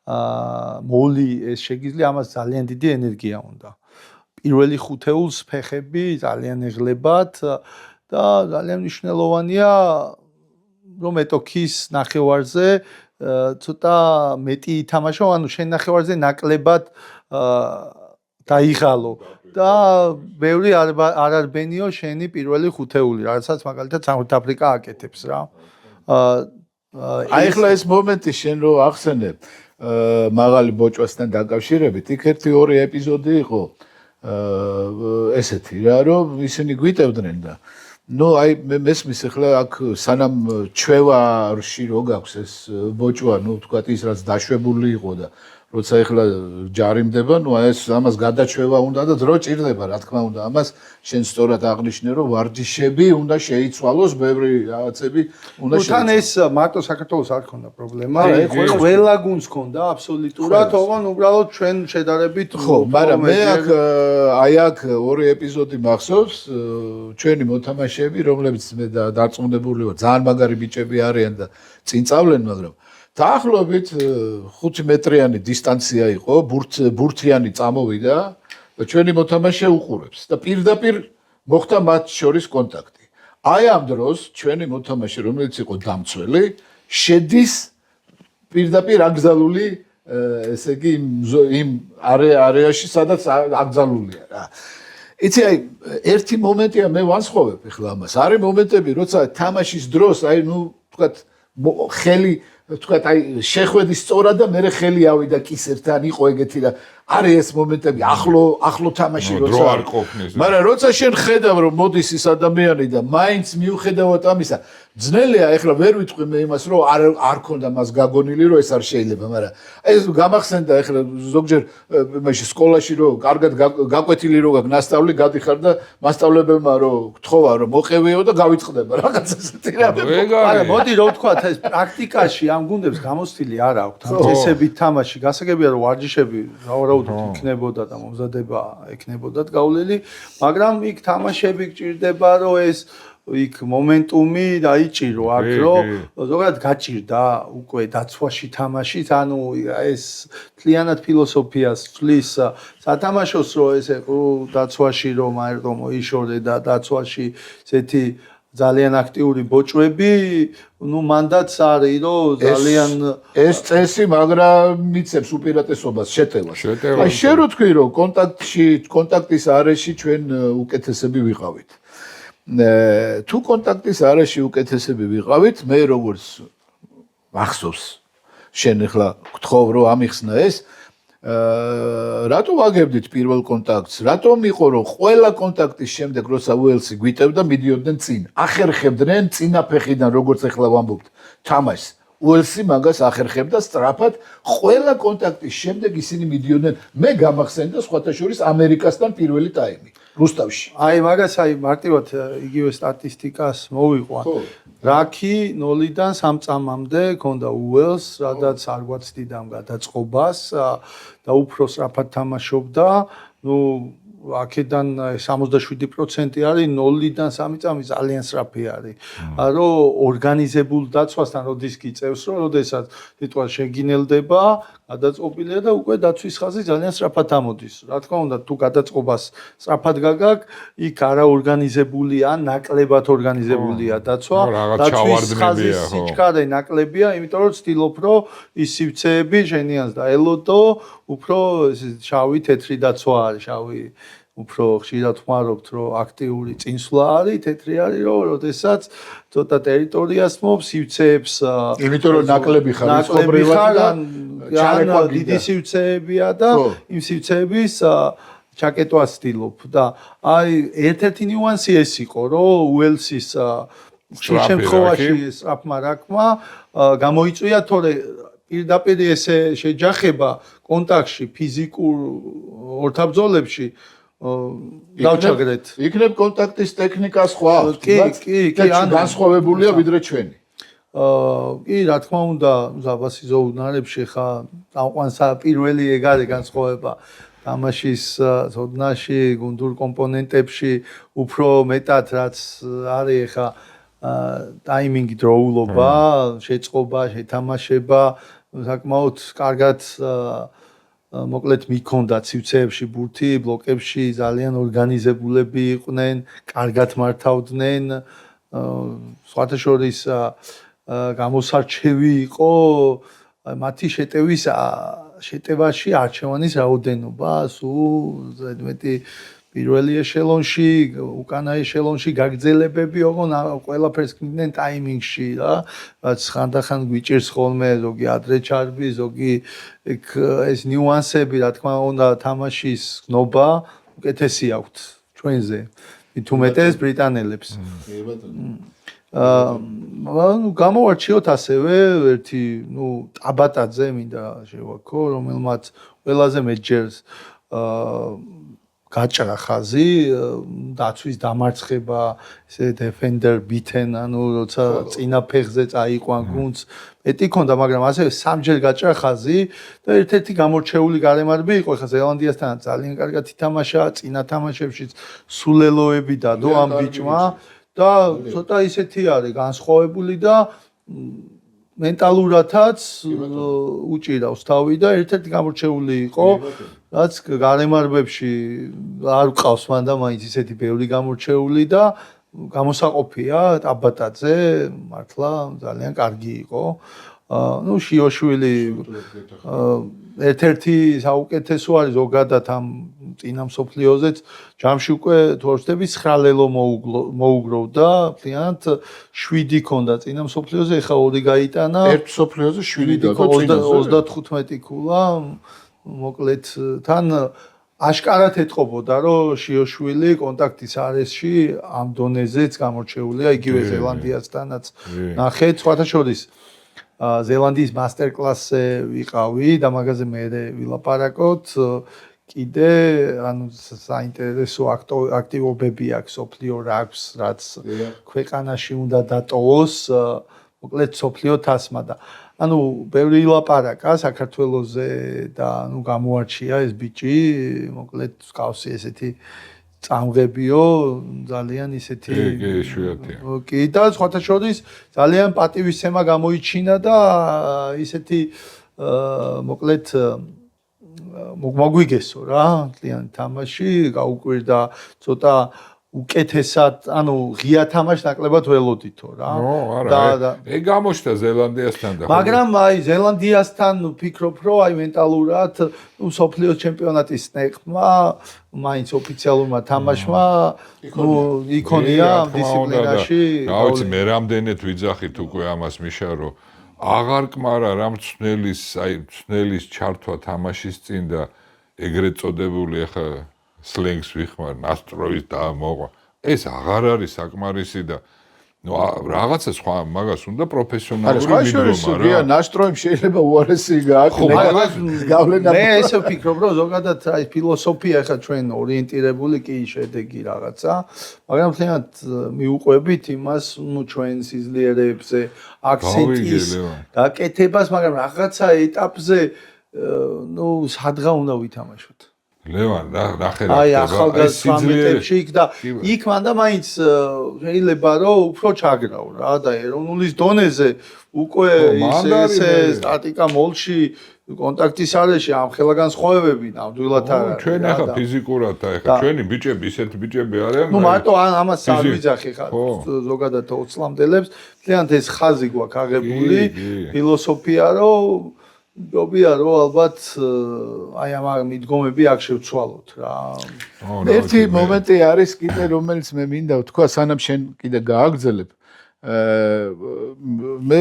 A: მოლი ეს შეგიძლია ამას ძალიან დიდი ენერგია უნდა პირველი ხუთეულს ფეხები ძალიან ეღლებათ და ძალიან მნიშვნელოვანია რომ ეტოქის ნახევარზე ცოტა მეტი ითამაშო ანუ შენ ნახევარზე ნაკლებად დაიღალო და ბევრი არ არბენიო შენი პირველი ხუთეული რაღაცაც მაგალითად სამხრეთ აფრიკა აკეთებს რა
C: აი ახლა ეს მომენტი შენ რო ახსენებ მაღალი ბოჭვასთან დაკავშირებით იქ ერთი-ორი ეპიზოდი იყო ესეთი რა რომ ისინი გვიტევდნენ და აი მესმის ახლა აქ სანამ ჩვევარში რო გაქვს ეს ბოჭვა თქვათ ის რაც დაშვებული იყო და როცა ახლა ჯარიმდება ეს ამას გადაჩვევა უნდა და დრო ჭირდება რა თქმა უნდა ამას შენ სწორად აღნიშნე რომ ვარჯიშები უნდა შეიცვალოს ბევრი რაღაცები უნდა შეიცვალოს
A: თან ეს მარტო საქართველოს არ ქონდა პრობლემა ყველა გუნდს ქონდა აბსოლუტურად ოღონ უბრალოდ ჩვენ შედარებით
C: ხო მაგრამ მე აქ ორი ეპიზოდი მახსოვს ჩვენი მოთამაშეები რომლებიც მე დარწმუნებული ვარ ძალიან მაგარი ბიჭები არიან და წინ წავლენ მაგრამ დაახლოებით 5 მეტრიანი დისტანცია იყო, ბურთიანი წამოვიდა და ჩვენი მოთამაშე უყურებს და პირდაპირ მოხდა მათ შორის კონტაქტი. აი ამ დროს ჩვენი მოთამაშე, რომელიც იყო დამცველი, შედის პირდაპირ აკრძალული, ესე იგი იმ არეაში, სადაც აკრძალულია რა. იცი აი ერთი მომენტია მე ვანსხვავებ ახლა ამას. არის მომენტები, როცა თამაშის დროს აი თქვათ ხელი თქვათ აი შეხვედი სწორად და მე ხელი ავიდა კისერთან იყო ეგეთი და არის ეს მომენტები ახლო თამაში როცა
B: დრო არ ყოფნის
C: მაგრამ როცა შენ ხედავ რომ მოდის ის ადამიანი და მაინც მიუხედავად ამისა ძნელია ეხლა ვერ ვიტყვი მე იმას რომ არ ქონდა მას გაგონილი რომ ეს არ შეიძლება მაგრამ ეს გამახსენდა ეხლა ზოგჯერ იმაში სკოლაში რომ კარგად გაკვეთილი რო გაქვს ნასწავლი გადიხარ და მასწავლებელმა რომ გთხოვა რომ მოყევიო და გავიწყდება რაღაც ესეთი
A: არა მოდი რო ვთქვა ეს პრაქტიკაში ამ გუნდებს გამოცდილი არ აქვს ამ წესებით თამაში გასაგებია რომ ვარჯიშები რაუდით იქნებოდა და მომზადება ექნებოდათ გავლილი მაგრამ იქ თამაშები გჭირდება რომ ეს იქ მომენტუმი დაიჭირო აქ რომ ზოგადად გაჭირდა უკვე დაცვაში თამაშით ანუ ეს მთლიანად ფილოსოფიას თვლის სათამაშოს რომ ესე დაცვაში რომ აერტო მოიშორე და დაცვაში ესეთი ძალიან აქტიური ბოჭვები, ну მანდაც არის რომ ძალიან
C: ეს წესი მაგრამ მიცემს უპირატესობას შეტევას. აი შენ რო თქვი რომ კონტაქტის არეში ჩვენ უკეთესები ვიყავით. თუ კონტაქტის არეში უკეთესები ვიყავით, მე როგორც ახსოვს შენ ახლა გთხოვ რომ ამიხსნა ეს რატო ვაგებდით პირველ კონტაქტს? რატომ იყო რომ ყველა კონტაქტის შემდეგ როცა უელსი გვიტევდა მიდიოდნენ წინ? ახერხებდნენ წინაფეხიდან როგორც ახლა ვამბობთ თამაშს. უელსი მაგას ახერხებდა სწრაფად ყველა კონტაქტის შემდეგ ისინი მიდიოდნენ. მე გამახსენდა სხვათა შორის ამერიკასთან პირველი ტაიმი რუსთავში.
A: აი მაგას აი მარტივად იგივე სტატისტიკას მოვიყვან. რაკი 0-დან 3 წამამდე ქონდა უელს, სადაც არ გვაცდიდა ამ გადაწყობას და უფრო სწრაფად თამაშობდა. ნუ აქედან 77% არის 0-დან 3 წამი ძალიან სწრაფი არის. რომ ორგანიზებულ დაცვასთან როდის გიწევს, რომ როდესაც სიტყვა შეგინელდება, გადაწყობილია და უკვე დაცვის ხაზი ძალიან სწრაფად ამოდის. რა თქმა უნდა, თუ გადაწყობას სწრაფად გაგაკ, იქ არა ორგანიზებულია, ნაკლებად ორგანიზებულია დაცვა. დაცვის ხაზის სიჩქარე ნაკლებია, იმიტომ რომ ვცდილობ, რომ ის სივრცეები შენიანს და ელოდო, უფრო შავი, თეთრი დაცვა არის, შავი უფრო ხშირად ხმარობთ, რომ აქტიური წინსვლა არის, თეთრი არის, რომ როდესაც ცოტა ტერიტორიას მობს, სივრცეებს
C: იმიტომ რომ ნაკლები ხარ, ისყობრებად
A: და დიდი სივრცეებია და იმ სივრცეების ჩაკეტვას ვცდილობ და აი ერთ-ერთი ნიუანსი ეს იყო, რომ უელსის ხშირ შემთხვევაში სწრაფმა რაკმა გამოიწვია, თორე პირდაპირ ესე შეჯახება კონტაქტში, ფიზიკურ ორთაბრძოლებში დავჩაგრეთ.
C: იქნებ კონტაქტის ტექნიკა სხვა.
A: კი,
C: განსხვავებულია ვიდრე ჩვენი.
A: კი, რა თქმა უნდა, ზაბასიზო უნარებში ხა წამყვანს პირველი ეგ არის განსხვავება. თამაშის ცოდნაში, გუნდურ კომპონენტებში უფრო მეტად რაც არის ხა ტაიმინგი, დროულობა, შეწყობა, შეთამაშება, საკმაოდ კარგად მოკლედ მიქონდა სივრცეებში ბურთი, ბლოკებში ძალიან ორგანიზებულები იყვნენ, კარგად მართავდნენ. სხვათა შორის გამოსარჩევი იყო მათი შეტევაში არჩევანის რაოდენობა, სულ ზედმეტი პირველი ეშელონში, უკანა ეშელონში გაგრძელებები ოღონ ყველაფერს ქმნიდნენ ტაიმინგში რა, რაც ხანდახან გვიჭირს ხოლმე, ზოგი ადრე ჩარბი, ზოგი ეს ნიუანსები, რა თქმა უნდა, თამაშის გნობა უკეთესი აქვთ ჩვენზე, მით უმეტეს ბრიტანელებს. ну გამოვარჩიოთ ასევე ერთი, ну ტაბატაძე მინდა შევაქო, რომელმაც ყველაზე მეჯერს გაჭრა ხაზი, დაცვის დამარცხება, ესე defender beaten, ანუ როცა წინა ფეხზე წაიყვან გუნდს, მეტი ქონდა, მაგრამ ასევე სამჯერ გაჭრა ხაზი და ერთ-ერთი გამორჩეული გარემარბი იყო, ხა ზელანდიასთან ძალიან კარგად ითამაშა, წინა თამაშებშიც სულელოები დადო ამ ბიჭმა და ცოტა ისეთი არის განსხვავებული და მენტალურადაც უჭირავს თავი და ერთ-ერთი გამორჩეული იყო, რაც გარემარბებში არ ვყავს მანდა მაინც ისეთი ბევრი გამორჩეული და გამოსაყოფია ტაბატაძე, მართლა ძალიან კარგი იყო. ну შიოშვილი ერთ-ერთი საუკეთესო არის ზოგადად ამ წინა მსოფლიოზეც ჯამში უკვე თუ არ ვცდები 9 ლელო მოუგროვდა, მთლიანად 7 ქონდა წინა მსოფლიოზე, ეხა 2 გაიტანა.
C: ერთ მსოფლიოზე 7 და
A: 35 ქულა, მოკლედ თან აშკარად ეთყობოდა, რომ შიოშვილი კონტაქტის არეში ამ დონეზეც გამორჩეულია, იგივე ზელანდიასთანაც ნახეთ, სხვათა შორის ზელანდიის მასტერკლასზე ვიყავი და მაგაზე მე ვილაპარაკოთ. კიდე ანუ საინტერესო აქტივობები აქვს სოფლიო რაგბს, რაც ქვეყანაში უნდა დატოვოს, მოკლედ სოფლიო თასმა და ანუ ბევრი ილაპარაკა საქართველოზე და ანუ გამოარჩია ეს ბიჭი, მოკლედ მსგავსი ესეთი წამღებიო, ძალიან ისეთი კი და სხვათა შორის ძალიან პატივისცემა გამოიჩინა და ისეთი მოკლედ მოგვიგესო რა, ძალიან თამაში, გაუკვირდა ცოტა უკეთესად, ანუ ღია თამაშს ნაკლებად ველოდითო რა.
B: ეგ გამოჩნდა ზელანდიასთან და
A: მაგრამ აი ზელანდიასთან ვფიქრობ, რომ აი მენტალურად სოფლიოს ჩემპიონატის ნეყმა, მაინც ოფიციალურმა თამაშმა, იქონია დისციპლინაში.
B: რა ვიცი, მე რამდენად ვიძახით უკვე ამას მიშა, რომ აღარ კმარა რა მწნელის ჩართვა თამაშის წინ და ეგრეთ წოდებული ახლა სლენგს ვიხმარ, ნასტროის დაამოყვა. ეს აღარ არის საკმარისი და რაღაცა სხვა მაგას უნდა პროფესიონალური
C: მიდგომა რა. ნასტროიმ შეიძლება უარესი გააკეთოს.
A: მე ესე ვფიქრობ, რომ ზოგადად აი ფილოსოფია ახლა ჩვენ ორიენტირებული კი შედეგი რაღაცა, მაგრამ თლიანად მიუყვებით იმას, ჩვენ სიძლიერეებზე აქცენტის გაკეთებას, მაგრამ რაღაცა ეტაპზე სადღა უნდა ვითამაშოთ.
B: ლევან ნახე რა
A: აი ახალგაზრდა მეტებში იქ და იქ მანდა მაინც შეიძლება რომ უფრო ჩაგრავ რა და ეროვნულის დონეზე უკვე ისე სტატიკა მოლში კონტაქტის არეში ამ ხელაგანსხვავებები ნამდვილად არ არის.
B: ჩვენ ახლა ფიზიკურად ახლა ჩვენი ბიჭები ისეთი ბიჭები არიან.
A: ნუ მარტო ამას არ ვიძახი ხარ ზოგადად 20-ლამდელებს. თლიანად ეს ხაზი გვაქვს აღებული ფილოსოფია რომ გობია რომ ალბათ აი ამ მიდგომები აქ შევცვალოთ რა.
C: ერთი მომენტი არის კიდე რომელიც მე მინდა ვთქვა სანამ შენ კიდე გააგრძელებ. მე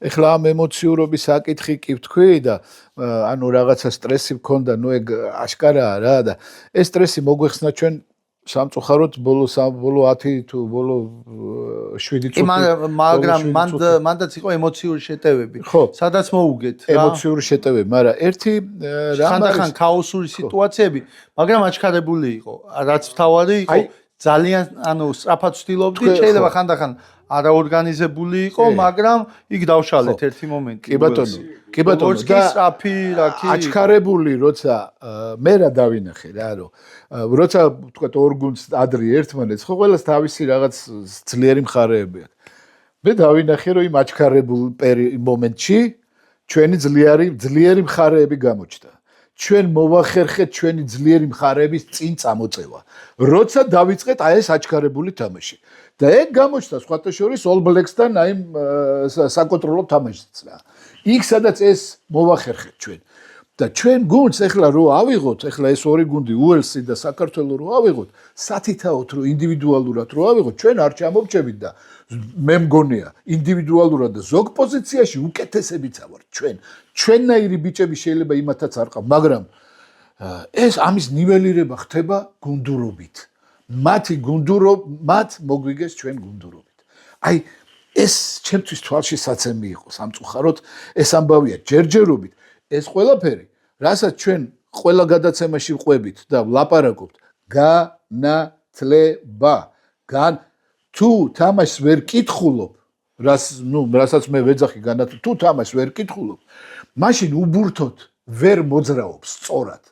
C: ეხლა ამ ემოციურობის საკითხი კი ვთქვი და ანუ რაღაცა სტრესი მქონდა, ნუ ეგ აშკარაა რა და ეს სტრესი მოგვეხსნა ჩვენ სამწუხაროდ ბოლო 10 თუ ბოლო 7 წუთი
A: მაგრამ მანდაც იყო ემოციური შეტევები სადაც მოუგეთ რა
C: ემოციური შეტევები მაგრამ ერთი რამ არის
A: ხანდახან ქაოსური სიტუაციები მაგრამ აჩქარებული იყო რაც მთავარი იყო ძალიან ანუ სწრაფად ვცდილობდი შეიძლება ხანდახან არაორგანიზებული იყო მაგრამ იქ დავშალეთ ერთი მომენტი
C: კი ბატონო
A: და სწრაფი რა კი
C: აჩქარებული როცა მე რა დავინახე რა რომ როცა ვთქვათ ორ გუნდს ადრე ერთმანეთს ხო ყველას თავისი რაღაც ძლიერი მხარეები აქვს მე დავინახე რომ იმ აჩქარებულ მომენტში ჩვენი ძლიერი მხარეები გამოჩნდა ჩვენ მოვახერხეთ ჩვენი ძლიერი მხარეების წინ წამოწევა როცა დავიწყეთ აი ეს აჩქარებული თამაში და ეგ გამოჩნდა სხვათა შორის All Blacks-თან აი საკონტროლო თამაშიც რა იქ სადაც ეს მოვახერხეთ ჩვენ და ჩვენ გუნდს ეხლა რო ავიღოთ ეხლა ეს ორი გუნდი უელსი და საქართველო რო ავიღოთ სათითაოდ რო ინდივიდუალურად რო ავიღოთ ჩვენ არ ჩამოვჭებით და მე მგონია ინდივიდუალურად და ზოგ პოზიციაში უკეთესებიც ავართ ჩვენნაირი ბიჭები შეიძლება იმათაც არ ყავ მაგრამ ეს ამის ნიველირება ხდება გუნდურობით მათ მოგვიგეს ჩვენ გუნდურობით აი ეს ჩემთვის თვალში საცემი იყო სამწუხაროდ ეს ამბავია ჯერჯერობით ეს ყველაფერი რასაც ჩვენ ყველა გადაცემაში ვყვებით და ვლაპარაკობთ განათლება თუ თამაშს ვერ კითხულობ რასაც მე ვეძახი განათლება თუ თამაშს ვერ კითხულობ მაშინ უბურთოდ ვერ მოძრაობს სწორად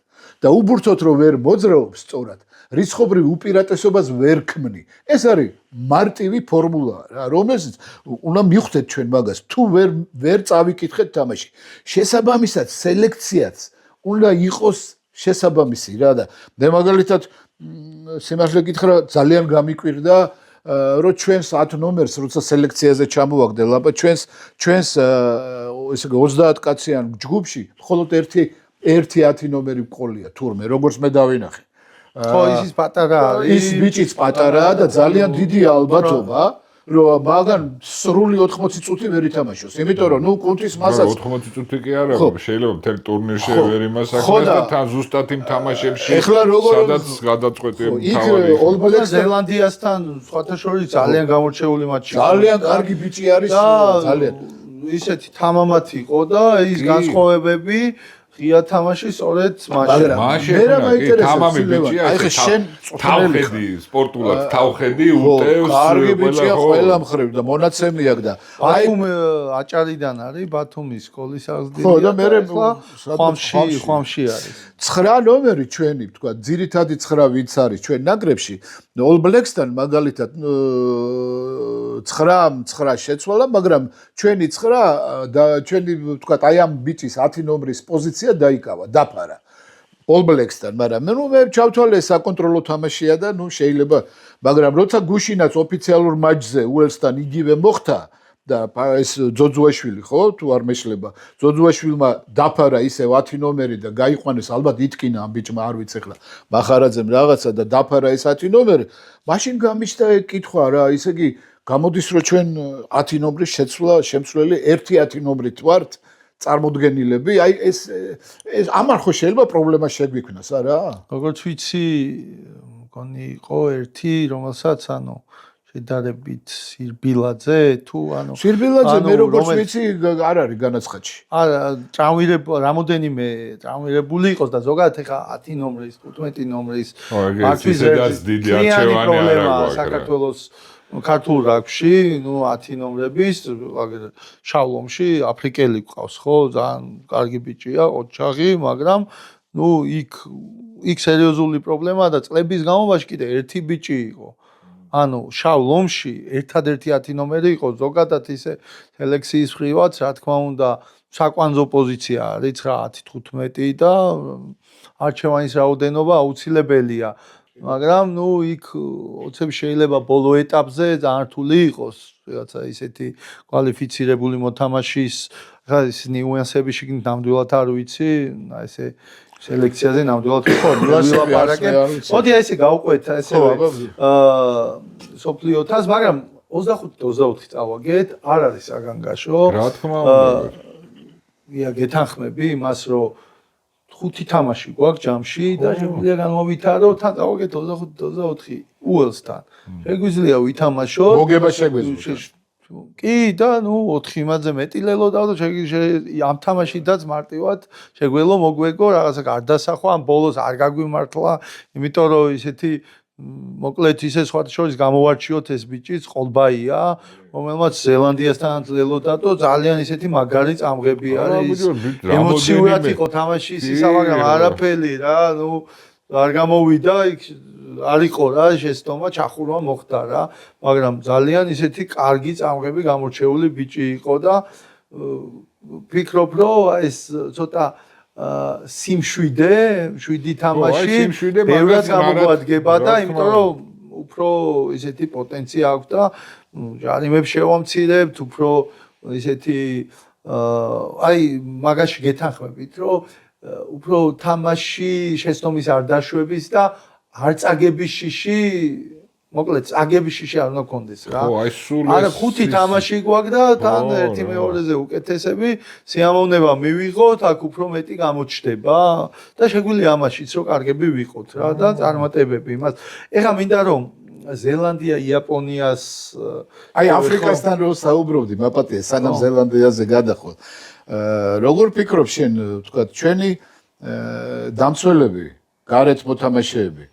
C: და უბურთოდ რომ ვერ მოძრაობს სწორად რიცხობრივ უპირატესობას ვერ ქმნი ეს არის მარტივი ფორმულა რა რომელსაც უნდა მივხვდეთ ჩვენ მაგას თუ ვერ წავიკითხეთ თამაში შესაბამისად სელექციაც უნდა იყოს შესაბამისი რა და მე მაგალითად სიმართლე გითხრა ძალიან გამიკვირდა რომ ჩვენს 10 ნომერს როცა სელექციაზე ჩამოვაგდე ლაპა ჩვენს ესე 30 კაციან ჯგუფში მხოლოდ ერთი 10 ნომერი მყოლია თურმე როგორც მე დავინახე
A: ხო ის პატარა
C: ის ბიჭიც პატარაა და ძალიან დიდი ალბათობა რომ მაგან სრული 80 წუთი ვერ ითამაშოს იმიტომ რომ ნუ კუნთის მასას
B: 80 წუთი კი არა შეიძლება მთელ ტურნირში ვერ იმასაკმეს და თან ზუსტად იმ თამაშებში სადაც გადაწყვეტია თავი
C: All Blacks
A: ზელანდიასთან სხვათა შორის ძალიან გამორჩეული მატჩი
C: ძალიან კარგი ბიჭი არის ძალიან
A: ისეთი თამამად იყო და ის განსხვავებები ღია თამაში სწორედ
B: მაშინ მე რა მაინტერესებს აი ხე შენ თავხედი სპორტულად თავხედი უტევს
C: კარგი ბიჭია ყველა მხრივ და მონაცემი აქვს და
A: ბათუმ აჭარიდან არის ბათუმის სკოლის აღზრდილი
C: ხო და მე
A: ხვამში არის
C: 9 ნომერი ჩვენი თქვა ძირითადი 9 ვინც არის ჩვენ ნაკრებში All Blacks-თან მაგალითად 9 შეცვალა მაგრამ ჩვენი 9 და ჩვენი თქვა აი ამ ბიჭის 10 ნომრის პოზიცია დაიკავა დაფარა All Blacks-თან, მაგრამ მე ჩავთვალე საკონტროლო თამაშია და შეიძლება, მაგრამ როცა გუშინაც ოფიციალურ მატჩზე უელსთან იგივე მოხდა და ეს ძოძუაშვილი ხო თუ არ მეშლება ძოძუაშვილმა დაფარა ისევ 10 ნომერი და გაიყვანეს ალბათ იტკინა ამ ბიჭმა არ ვიცი ახლა მახარაძემ რაღაცა და დაფარა ეს 10 ნომერი მაშინ გამიშდა კითხვა რა ისე იგი გამოდის რომ ჩვენ 10 ნომრის შემცვლელი 1-10 ნომრით ვართ წარმოდგენილები აი ეს ამან ხო შეიძლება პრობლემა შეგვიქმნას არა
A: როგორც ვიცი მგონი იყო ერთი რომელსაც შედარებით სირბილაძე თუ
C: სირბილაძე მე როგორც ვიცი არ არის განაცხადში
A: არა რამოდენიმე ტრამვირებული იყოს და ზოგადად ეხა 10 ნომრის 15 ნომრის
B: მართვის დიდი არჩევანი არ აქვს
A: საქართველოს ქართულ რაგბში 10 ნომრების შავლომში აფრიკელი ყავს ხო ძალიან კარგი ბიჭია ოჩაღი მაგრამ იქ სერიოზული პრობლემაა და წლების განმავლობაში კიდე ერთი ბიჭი იყო შავ ლომში ერთადერთი 10 ნომერი იყო ზოგადად ისე სელექციის ხრივაც რა თქმა უნდა საკვანძო პოზიცია არის 9-15 და არჩევანის რაოდენობა აუცილებელია მაგრამ იქ ოცებ შეიძლება ბოლო ეტაპზე ძალიან რთული იყოს რაღაცა ისეთი კვალიფიცირებული მოთამაშის რა ის ნიუანსები შეგნით ნამდვილად არ ვიცი ესე სელექციაზე ნამდვილად ხო ვილაპარაკე. მოდი ესე გავყვეთ ესე სოფლიოთას, მაგრამ 25-24 წავაგეთ, არ არის საგანგაშო.
B: რა თქმა უნდა.
A: გეთანხმები იმას, რომ 5 თამაში გვაქვს ჯამში და შეგვიძლია განმოვითარო, თან წავაგეთ 25-24 უელსთან. შეგვიძლია ვითამაშოთ.
C: მოგება შეგვიძლია.
A: კი და 4 იმაზე მეტი ლელო დავდო ამ თამაშიდაც მარტივად შეგველო მოგვეგო რაღაცა გარდასახვა ამ ბოლოს არ გაგვიმართლა იმიტომ რომ ისეთი მოკლედ ისე სხვათა შორის გამოვარჩიოთ ეს ბიჭი ყოლბაია რომელმაც ზელანდიასთან ლელო დადო ძალიან ისეთი მაგარი წამღები არის ემოციურად იყო თამაშის ისა მაგრამ არაფერი რა არ გამოვიდა იქ არ იყო რა შეცდომა ჩახურვა მოხდა რა მაგრამ ძალიან ისეთი კარგი წამღები გამორჩეული ბიჭი იყო და ფიქრობ რომ ეს ცოტა სიმშვიდე 7 თამაში ბევრად გამოგვადგება და იმიტომ რომ უფრო ისეთი პოტენცია აქვს და ჟარიმებს შევამცირებთ უფრო ისეთი აი მაგაში გეთანხმებით რომ უფრო თამაში შეცდომის არ დაშვების და არ წაგების შიში მოკლედ წაგების შიში არ უნდა კონდეს რა არა 5 თამაში გვაქვს და თან ერთი მეორეზე უკეთესები სიამოვნება მივიღოთ აქ უფრო მეტი გამოჩნდება და შეგვიძლია ამაშიც რომ კარგები ვიყოთ რა და წარმატებები იმას ეხლა მინდა რომ ზელანდია იაპონიას
C: აი აფრიკასთან რო საუბრობდი მაპატია სანამ ზელანდიაზე გადახვალ როგორ ფიქრობ შენ თქვა ჩვენი დამცველები გარეთ მოთამაშეები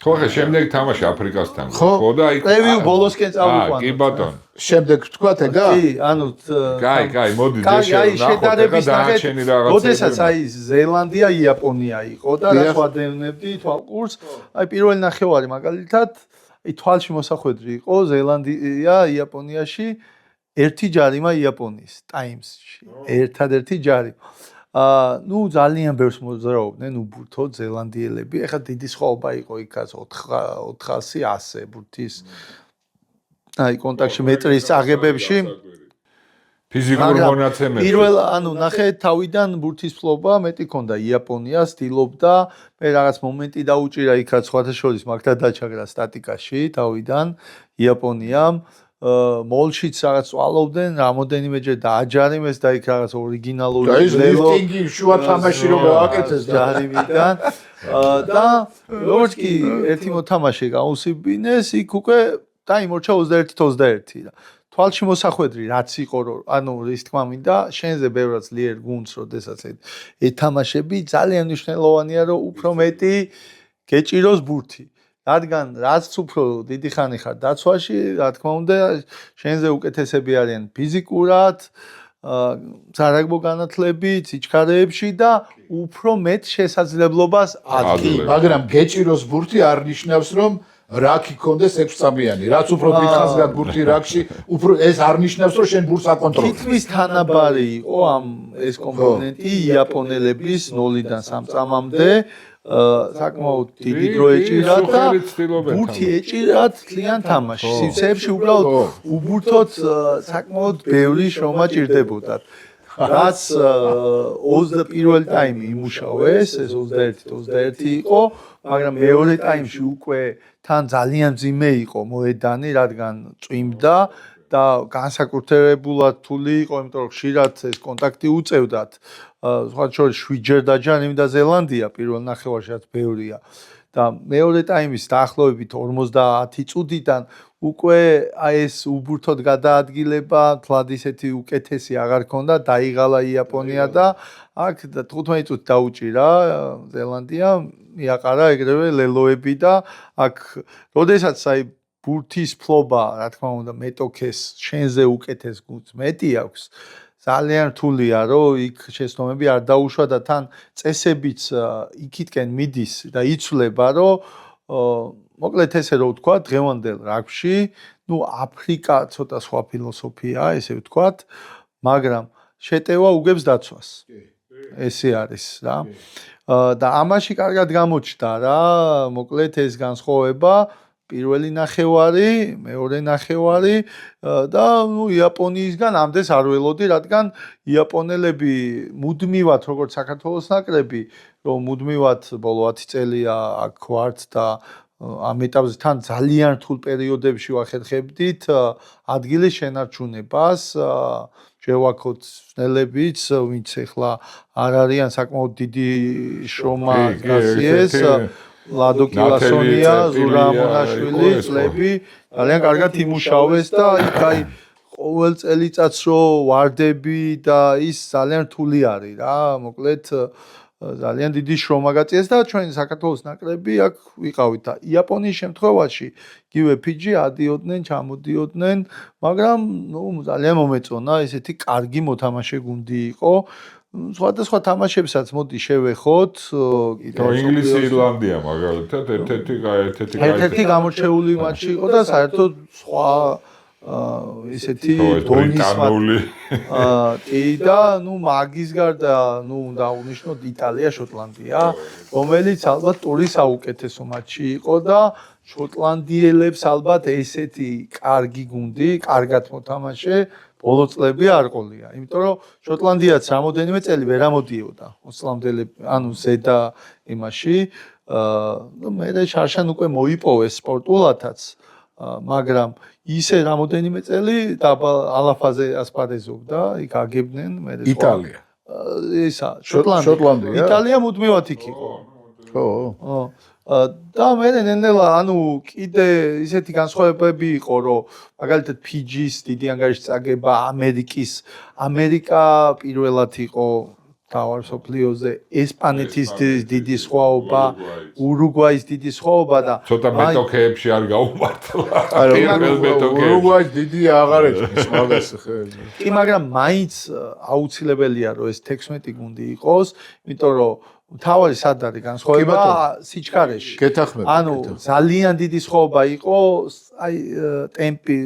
B: ხო ხე შემდეგ თამაში აფრიკასთან ხო და აი
A: პრევიუ ბოლოსკენ წავიყვანოთ
B: კი ბატონო
C: შემდეგ თქვათ ეგა
A: კი
B: კაი მოდი
A: შედარების ნახეთ როდესაც აი ზელანდია იაპონია იყო და რა ვადევნებდი თვალყურს აი პირველი ნახევარი მაგალითად აი თვალში მოსახვედრი იყო ზელანდია იაპონიაში ერთი ჯარიმა იაპონიის ტაიმსში ერთადერთი ჯარიმა ძალიან ბევრს მოძრაობდნენ უბურთოდ ზელანდიელები. ეხლა დიდი სხვაობა იყო იქაც 400-100 ბურთის აი კონტაქტში მეტრის აღებებში.
B: ფიზიკურ მონაცემებში.
A: პირველ ნახე თავიდან ბურთის ფლობა მეტი ქონდა იაპონიას, ცდილობდა მე რაღაც მომენტი დაუჭირა იქაც სხვათა შორის მაგთა დაჩაგრა სტატიკაში თავიდან იაპონიამ მოლშიც რაღაც წვალობდნენ, რამოდენიმეჯერ დააჯარიმეს და იქ რაღაც ორიგინალური
C: ლიფტინგი შუა თამაში რომ გააკეთეს
A: ჯარიმიდან და როგორც კი ერთი მოთამაშე გაუსიბინეს, იქ უკვე დაიმორჩა 21-21 და თვალში მოსახვედრი რაც იყო რომ რის თქმა მინდა შენზე ბევრად ძლიერ გუნდს როდესაც ეთამაშები ძალიან მნიშვნელოვანია რომ უფრო მეტი გეჭიროს ბურთი რადგან რაც უფრო დიდი ხანი ხარ დაცვაში, რა თქმა უნდა, შენზე უკეთესები არიან ფიზიკურად, სარაგბო განათლებით, სიჩქარეებში და უფრო მეტ შესაძლებლობას ადგენს.
C: მაგრამ გეჭიროს ბურთი არ ნიშნავს, რომ რაკი კონდეს 6-წამიანი, რაც უფრო დიდხანს გაგბურთი რაკში, უფრო ეს არ ნიშნავს, რომ შენ ბურთს აკონტროლებ.
A: თითქმის თანაბარი იყო ამ ეს კომპონენტი იაპონელების 0-დან 3 წამამდე. საკმაოდ დიდი დრო ეჭირათ და ბურთი ეჭირათ ძალიან თამაში. სივრცეებში უბრალოდ უბურთოთ საკმაოდ ბევრი შრომა ჭირდებოდათ. რაც 21 ტაიმი იმუშავეს, ეს 21 იყო, მაგრამ მეორე ტაიმში უკვე თან ძალიან ძიმე იყო მოედანი, რადგან წვიმდა და განსაკუთრებულად რთული იყო, იმიტომ რომ ხშირად ეს კონტაქტი უწევდათ. სხვა შორის 7 ჯერ დაჯანიმდა ზელანდია პირველ ნახევარში, რაც ბევრია. და მეორე ტაიმის დაახლოებით 50 წუთიდან უკვე აი ეს უბურთოდ გადაადგილება თლად ისეთი უკეთესი აღარ ქონდა, დაიღალა იაპონია და აქ 15 წუთი დაუჭირა ზელანდია, მიაყარა ეგრევე ლელოები და აქ როდესაც აი ბურთის ფლობა, რა თქმა უნდა, მეტოქეს შენზე უკეთეს გუნდს მეტი აქვს. ძალიან რთულია, რომ იქ შეცდომები არ დაუშვა და თან წესებიც იქითკენ მიდის და იცვლება, რომ მოკლედ ესე რომ ვთქვა, დღევანდელ რაგბში, აფრიკა ცოტა სხვა ფილოსოფიაა, ესე ვთქვათ, მაგრამ შეტევა უგებს დაცვას. ესე არის რა. და ამაში კარგად გამოჩნდა რა, მოკლედ ეს განსხვავება პირველი ნახევარი, მეორე ნახევარი და იაპონიისგან ამდენს არ ველოდი, რადგან იაპონელები მუდმივად, როგორც საქართველოს ნაკრები, რომ მუდმივად ბოლო 10 წელია აქ ვართ და ამ ეტაპზე თან ძალიან რთულ პერიოდებში ვახერხებდით ადგილის შენარჩუნებას, შევაქოთ ძნელებიც, ვინც ახლა არ არიან საკმაოდ დიდი შრომა გასიეს. ლადო კილასონია, ზურა ამონაშვილი, წლები ძალიან კარგად იმუშავეს და იქ აი ყოველ წელიწადს რო ვარდები და ის ძალიან რთული არის რა, მოკლედ ძალიან დიდი შრომა გაწიეს და ჩვენ საქართველოს ნაკრები აქ ვიყავით და იაპონიის შემთხვევაში იგივე ფიჯი ადიოდნენ, ჩამოდიოდნენ, მაგრამ ძალიან მომეწონა, ესეთი კარგი მოთამაშე გუნდი იყო. სხვადასხვა თამაშებსაც მოდი შევეხოთ.
B: ინგლისი, ირლანდია მაგალითად
A: ერთ-ერთი გამორჩეული მატჩი იყო და საერთოდ სხვა ესეთი დონის კი და მაგის გარდა უნდა უნიშნოთ იტალია, შოტლანდია, რომელიც ალბათ ტურის საუკეთესო მატჩი იყო და შოტლანდიელებს ალბათ ესეთი კარგი გუნდი, კარგად მოთამაშე ბოლო წლები არ ყოლია, იმიტომ რომ შოტლანდიაც რამოდენიმე წელი ვერ ამოდიოდა 20-მდე, ანუ ზედა იმაში, მე შარშან უკვე მოიპოვეს სპორტულათაც, მაგრამ ისე რამოდენიმე წელი ალაფაზე ასპარეზობდა, იქ აგებდნენ, მე
C: იტალია.
A: ისა, შოტლანდია. იტალია მუდმივად იქ იყო.
C: ხო.
A: და მე ნენელა, ანუ კიდე ისეთი განსხვავებები იყო, რომ მაგალითად ფიჯის დიდი ანგარიშის წაგება, ამერიკა პირველად იყო თავარ სოფლიოზე, ესპანეთის დიდი სხვაობა, ურუგვაის დიდი სხვაობა და
B: ცოტა მეტოქეებში არ გაუმართლა.
C: ურუგვაის დიდი აღარ ეჭვის მაგას ხელი.
A: კი, მაგრამ მაინც აუცილებელია, რომ ეს 16 გუნდი იყოს, იმიტომ რომ თავარი სად არის განსხვავება სიჩქარეში. ანუ ძალიან დიდი სხვაობა იყო აი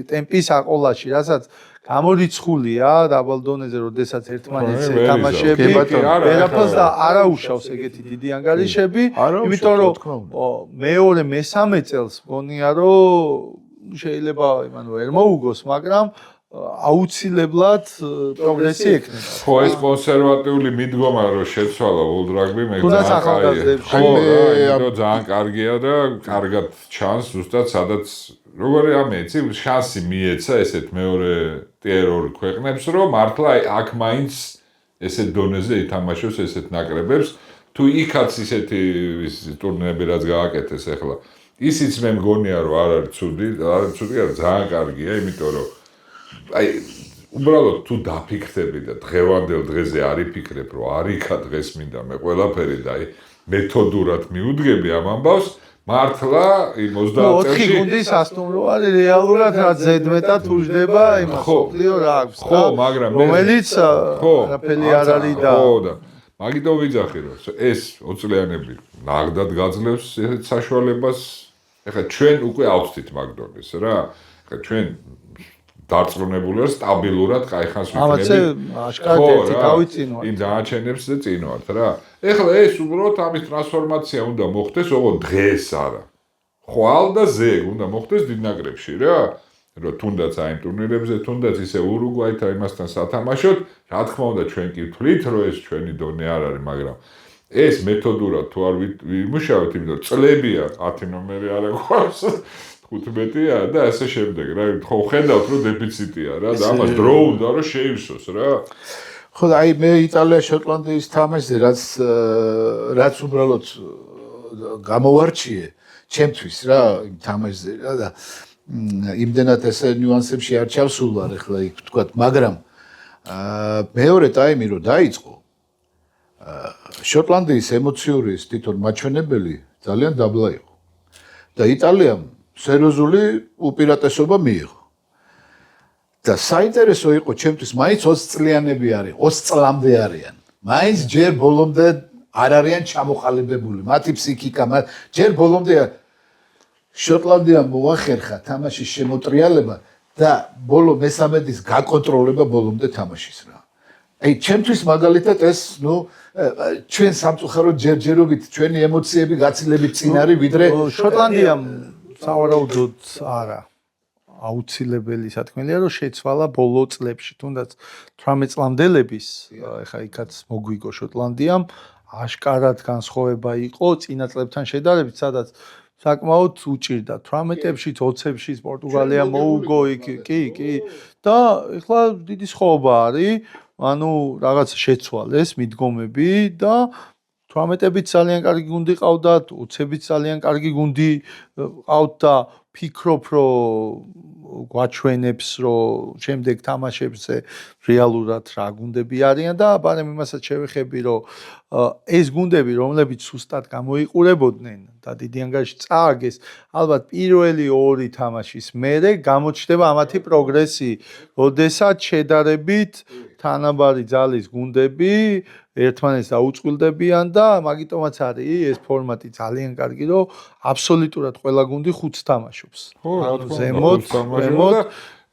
A: ტემპის აყოლაში, რასაც გამორიცხულია დაბალ დონეზე, როდესაც ერთმანეთს ეთამაშები, ვერაფერს და არაუშავს ეგეთი დიდი ანგარიშები, იმიტომ რომ მეორე მესამე წელს მგონია რომ შეიძლება იმან ვერ მოუგოს, მაგრამ აუცილებლად პროგრესი ექნება.
B: ხო, ეს კონსერვატიული მიდგომა რომ შეცვალა World Rugby მე ძალიან კარგია და კარგად ჩანს ზუსტად სადაც როგორი ამეცი შანსი მიეცა ესეთ მეორე ტიერ 2 ქვეყნებს რომ მართლა აქ მაინც ესეთ დონეზე ითამაშოს ესეთ ნაკრებებს თუ იქაც ისეთი ტურნირები რაც გააკეთეს ახლა ისიც მე მგონია რომ არ არის ცუდი, ძალიან კარგია, იმიტომ რომ აი უბრალოდ თუ დაფიქრდები და დღევანდელ დღეზე არ იფიქრებ რომ არ იქა დღეს მინდა მე ყველაფერი და აი მეთოდურად მიუდგები ამ ამბავს მართლა იმ 30 წელში
A: 4 გუნდის სასტუმრო არის რეალურად რაც ზედმეტად უждდება იმას სოფლიო რა აქვს
B: ხო მაგრამ
A: რომელიც არაფერი არ არის და
B: ხო და მაგითო ვიძახი რომ ეს 20 წლიანები ნაღდად გაძლევს ესეთ საშუალებას ეხლა ჩვენ უკვე ავწვით მაგდონის რა ეხლა ჩვენ დარწმუნებული ვარ სტაბილურად კაიხანს
A: ამაზე აშკარად ერთი თავი წინ ვარ.
B: იმ დანარჩენებზე წინ ვართ რა. ეხლა ეს უბრალოდ ამის ტრანსფორმაცია უნდა მოხდეს ოღონდ დღეს არა. ხვალ და ზეგ უნდა მოხდეს დიდ ნაკრებში რა. რომ თუნდაც აი იმ ტურნირებზე, თუნდაც ისე ურუგვაითან იმასთან სათამაშოთ, რა თქმა უნდა ჩვენ კი ვთვლით, რომ ეს ჩვენი დონე არ არის, მაგრამ ეს მეთოდურად თუ არ ვიმუშავებთ, იმიტომ წლებია 10 ნომერი არ აქვს, 15-ია და ასე შემდეგ რა. ხო ხედავთ რომ დეფიციტია რა და ამას დრო უნდა რომ შეივსოს რა.
C: ხო და აი მე იტალია შოტლანდიის თამაშზე რაც უბრალოდ გამოვარჩიე ჩემთვის რა იმ თამაშზე რა და იმდენად ესე ნიუანსებში არ ჩავსულვარ ახლა იქ ვთქვათ, მაგრამ მეორე ტაიმი რო დაიწყო შოტლანდიის ემოციური თვითონ მაჩვენებელი ძალიან დაბლა იყო და იტალიამ სერიოზული უპირატესობა მიიღო და საინტერესო იყო ჩემთვის მაინც 20 წლიანები არის 20 წლამდე არიან მაინც ჯერ ბოლომდე არ არიან ჩამოყალიბებული მათი ფსიქიკა ჯერ ბოლომდე შოტლანდიამ მოახერხა თამაშის შემოტრიალება და ბოლო მესამედის გაკონტროლება ბოლომდე თამაშის რა. აი ჩემთვის მაგალითად ეს ჩვენ სამწუხაროდ ჯერჯერობით ჩვენი ემოციები გაცილებით წინ არის ვიდრე
A: შოტლანდიამ სავარაუდოდ არა აუცილებელი სათქმელია რომ შეცვალა ბოლო წლებში თუნდაც 18 წლამდელების ეხა იქაც მოგვიგო შოტლანდიამ აშკარად განსხვავება იყო წინა წლებთან შედარებით სადაც საკმაოდ უჭირდა 18-ებში 20-ებში პორტუგალია მოუგო კი და ეხლა დიდი სხვაობა არის ანუ რაღაც შეცვალეს მიდგომები და 18-ებით ძალიან კარგი გუნდი ყავდათ 20-ებით ძალიან კარგი გუნდი ყავთ და ფიქრობ რომ გვაჩვენებს რომ შემდეგ თამაშებზე რეალურად რა გუნდები არიან და ბარემ იმასაც შევეხები რომ ეს გუნდები რომლებიც სუსტად გამოიყურებოდნენ და დიდი ანგარიში წააგეს ალბათ პირველი ორი თამაშის მერე გამოჩნდება ამათი პროგრესი როდესაც შედარებით თანაბარი ძალის გუნდები ერთმანეთს დაუწყვილდებიან და მაგიტომაც არის ეს ფორმატი ძალიან კარგი რომ აბსოლუტურად ყველა გუნდი ხუთს თამაშობს
B: ხო რა თქმა უნდა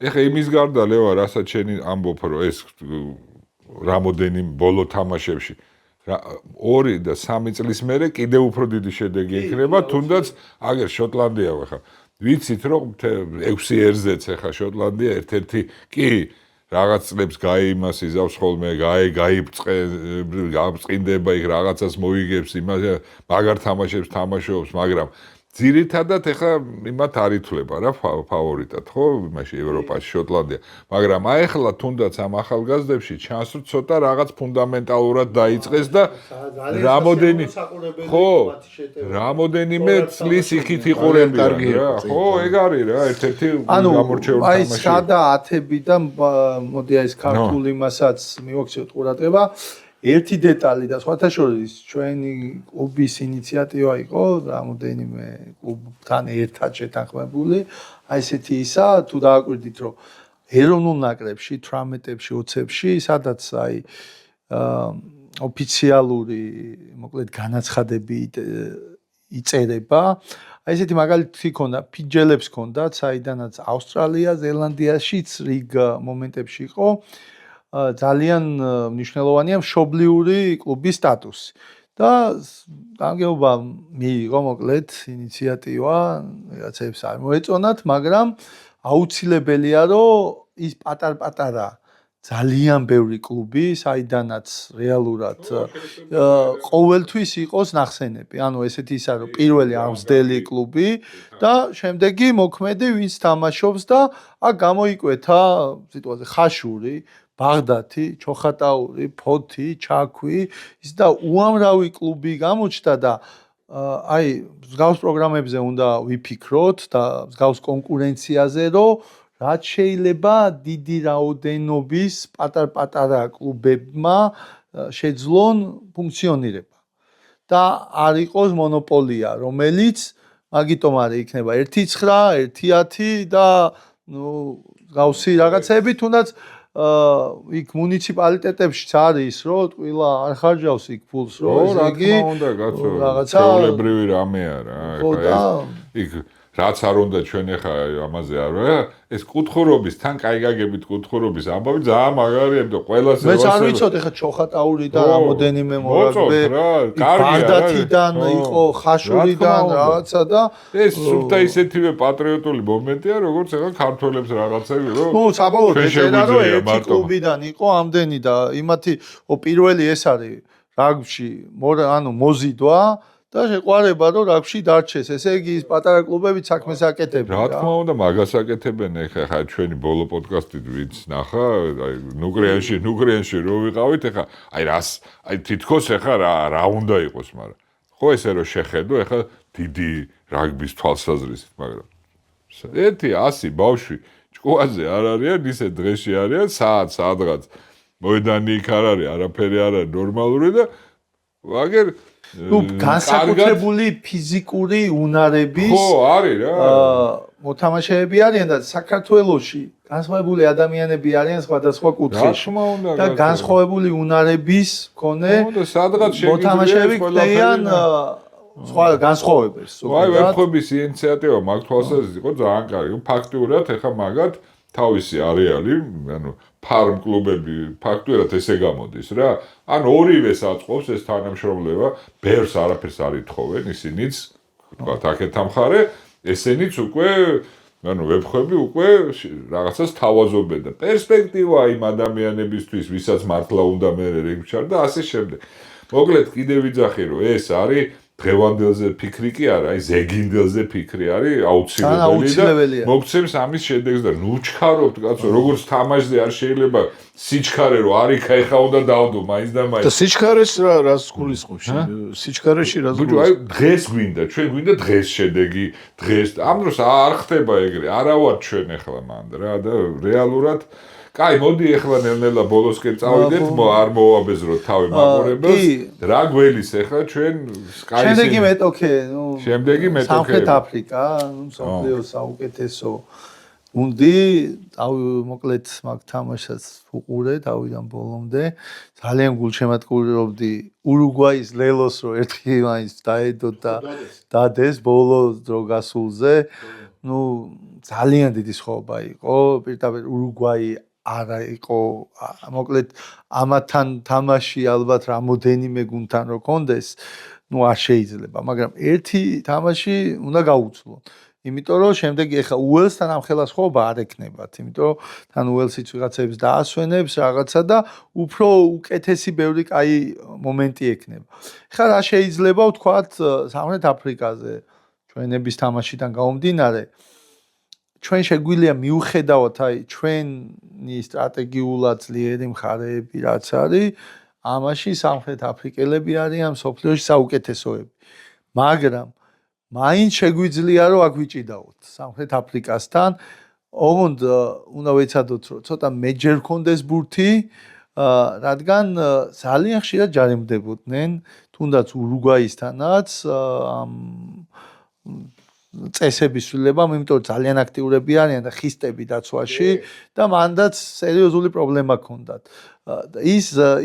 B: ეხა იმის გარდა ლევა რასაც შენი ამბობ რომ ეს რამოდენი ბოლო თამაშებში 2 და 3 წლის მერე კიდევ უფრო დიდი შედეგი ექნება თუნდაც აგერ შოტლანდია ხა ვიცით რომ 6 ერზეც ეხა შოტლანდია ერთ-ერთი კი რაღაც წლებს გაიმას იზავს ხოლმე გაიბწყინდება იქ რაღაცას მოიგებს იმას მაგარ თამაშებს თამაშობს მაგრამ ძირითადად ეხა იმათ არ ითვლება რა ფავორიტად ხო იმაში ევროპაში შოტლანდია მაგრამ აი ახლა თუნდაც ამ ახალგაზრდებში ჩანს რომ ცოტა რაღაც ფუნდამენტალურად დაიწყეს და რამოდენიმე წლის იქით იყურებია რა ხო ეგ არის რა ერთ-ერთი გამორჩეული თამაში
A: აი სადა 10-იდან მოდი აი ეს ქართული მასაც მივაქციოთ ყურადღება ერთი დეტალი და სხვათა შორის ჩვენი კლუბის ინიციატივა იყო რამოდენიმე კლუბთან ერთად შეთანხმებული აი ესეთი ისა თუ დააკვირდით რომ ეროვნულ ნაკრებში 18-ებში 20-ებში სადაც აი ოფიციალური მოკლედ განაცხადები იწერება აი ესეთი მაგალითი ქონდა ფიჯელებს ქონდათ საიდანაც ავსტრალია ზელანდიაშიც რიგ მომენტებში იყო ძალიან მნიშვნელოვანია მშობლიური კლუბის სტატუსი და გამგეობა მიიღო მოკლედ ინიციატივა რაღაცებს არ მოეწონათ მაგრამ აუცილებელია რომ ის პატარ-პატარა ძალიან ბევრი კლუბი საიდანაც რეალურად ყოველთვის იყოს ნახსენები ანუ ესეთი ისა რომ პირველი ამსდელი კლუბი და შემდეგი მოქმედი ვინც თამაშობს და აქ გამოიკვეთა სიტუაცია ხაშური ბაღდათი, ჩოხატაური, ფოთი, ჩაქვი, ის და უამრავი კლუბი გამოჩნდა და აი მსგავს პროგრამებზე უნდა ვიფიქროთ და მსგავს კონკურენციაზე, რომ რაც შეიძლება დიდი რაოდენობის პატარ-პატარა კლუბებმა შეძლონ ფუნქციონირება და არ იყოს მონოპოლია, რომელიც მაგიტომ არის იქნება 1-9, 1-10 და მსგავსი რაღაცები, თუნდაც იქ მუნიციპალიტეტებშიც არის რომ ტყილა არ ხარჯავს იქ ფულს რომ
B: რა თქმა უნდა კაცო რაღაცაებრივი რამე არა ეხა იქ რაც არ უნდა ჩვენ ახლა ამაზე არ ვარ, ეს კუთხურობის თან კაი გაგებით კუთხურობის ამბავი ძალიან მაგარია, იმიტომ ყველას
A: მეც არ ვიცოდი ხა ჩოხატაურიდან რამოდენიმე მორაგბე
B: კარგია
A: ბარდათიდან იყო ხაშურიდან რაღაცა და
B: ეს სულთა ისეთივე პატრიოტული მომენტია, როგორც ახლა ქართველებს რაღაცები რომ
A: ნუ საბოლოოდ ეწერა რომ ერთი კლუბიდან იყო ამდენი და იმათი პირველი ეს არის რაგბში ანუ მოზიდვა და შეყვარება რომ რაგბში დარჩეს. ესე იგი ის პატარა კლუბებიც საქმეს აკეთებენ.
B: რა თქმა უნდა, მაგას აკეთებენ ახლა ჩვენი ბოლო პოდკასტით ვინც ნახა, აი ნუგრიანში რო ვიყავით, ახლა აი თითქოს ახლა რა უნდა იყოს, მაგრამ ხო ესე რომ შეხედო, ახლა დიდი რაგბის თვალსაზრისით, მაგრამ ერთი 100 ბავშვი ჭკუაზე არ არიან, ისე დღეში არიან, სადღაც მოედანი იქ არ არის, არაფერი არ არის ნორმალური და ვაგერ
A: ნუ განსაკუთრებული ფიზიკური უნარების
B: ხო არის რა
A: მოთამაშეები არიან და საქართველოში განსხვავებული ადამიანები არიან სხვადასხვა კუთხეში და განსხვავებული უნარების მქონე მოთამაშეები κτეიან სხვა განსხვავებებს.
B: აი ვერხობის ინიციატივა მაგ თვალსაზრისით იყო ძალიან კარგი. ფაქტიურად ეხა მაგათ თავისი არეალი, ანუ ფარმ კლუბები ფაქტურად ესე გამოდის რა. ან ორივეს აწყობს ეს თანამშრომლობა, ბევრს არაფერს არ ითხოვენ ისინიც, თქვათ აქეთ ამხარე, ესენიც უკვე ანუ ვებხვები უკვე რაღაცას თავაზობენ და პერსპექტივა იმ ადამიანებისთვის, ვისაც მართლა უნდა მე რეგჩარ და ასე შემდეგ. მოკლედ კიდევ ვიძახი რომ ეს არის დღევანდელზე ფიქრი კი არა, აი ზეგინდელზე ფიქრი არის აუცილებელი და მოგცემს ამის შედეგს და ნუ ჩქარობთ კაცო, როგორც თამაშზე არ შეიძლება სიჩქარე რო არ იქა ეხა უნდა დავდო მაინც და მაინც.
C: და სიჩქარეს რას გულისხმობ? სიჩქარეში რას
B: გულისხმობ? აი დღეს გვინდა, ჩვენ გვინდა დღეს შედეგი, დღეს. ამ დროს არ ხდება ეგრე, არა ვარ ჩვენ ეხლა მანდ რა და რეალურად კაი, მოდი ეხლა ნელ-ნელა ბოლოსკენ წავიდეთ, არ მოვაბეზროთ თავი მაყურებელს. რა გველის ეხლა ჩვენ სკაის
A: შემდეგი მეტოქე, ნუ
B: შემდეგი მეტოქე.
A: სამხრეთ აფრიკა, ნუ მსოფლიოს საუკეთესო გუნდი, მოკლედ მაგ თამაშს უყურე თავიდან ბოლომდე. ძალიან გულშემატკივრობდი ურუგვაის ლელოს რო ერთი მაინც დაედო და დადეს ბოლო დრო გასულზე. ნუ ძალიან დიდი სხვაობა იყო, პირდაპირ ურუგვაი არა იყო მოკლედ ამათან თამაში ალბათ რამოდენიმე გუნდთან რო კონდეს ნუ არ შეიძლება მაგრამ ერთი თამაში უნდა გაუძლონ იმიტომ რომ შემდეგ ეხა უელსთან ამ ხელა სხვაობა არ ექნებათ იმიტომ რომ თან უელსიც ვიღაცებს დაასვენებს რაღაცა და უფრო უკეთესი ბევრი კაი მომენტი ექნება ეხა რა შეიძლება ვთქვათ სამხრეთ აფრიკაზე ჩვენების თამაშიდან გამომდინარე ჩვენ შეგვიძლია მიუხედავად აი ჩვენი სტრატეგიულად ძლიერი მხარეები რაც არის ამაში სამხრეთ აფრიკელები არიან მსოფლიოში საუკეთესოები მაგრამ მაინც შეგვიძლია რომ აქ ვიჭიდაოთ სამხრეთ აფრიკასთან ოღონდ უნდა ვეცადოთ რომ ცოტა მეჯერ კონდეს ბურთი რადგან ძალიან ხშირად ჯარიმდებოდნენ თუნდაც ურუგვაისთანაც წესების ცვლილებამ, იმიტომ რომ ძალიან აქტიურები არიან და ხისტები დაცვაში და მანდაც სერიოზული პრობლემა ჰქონდათ.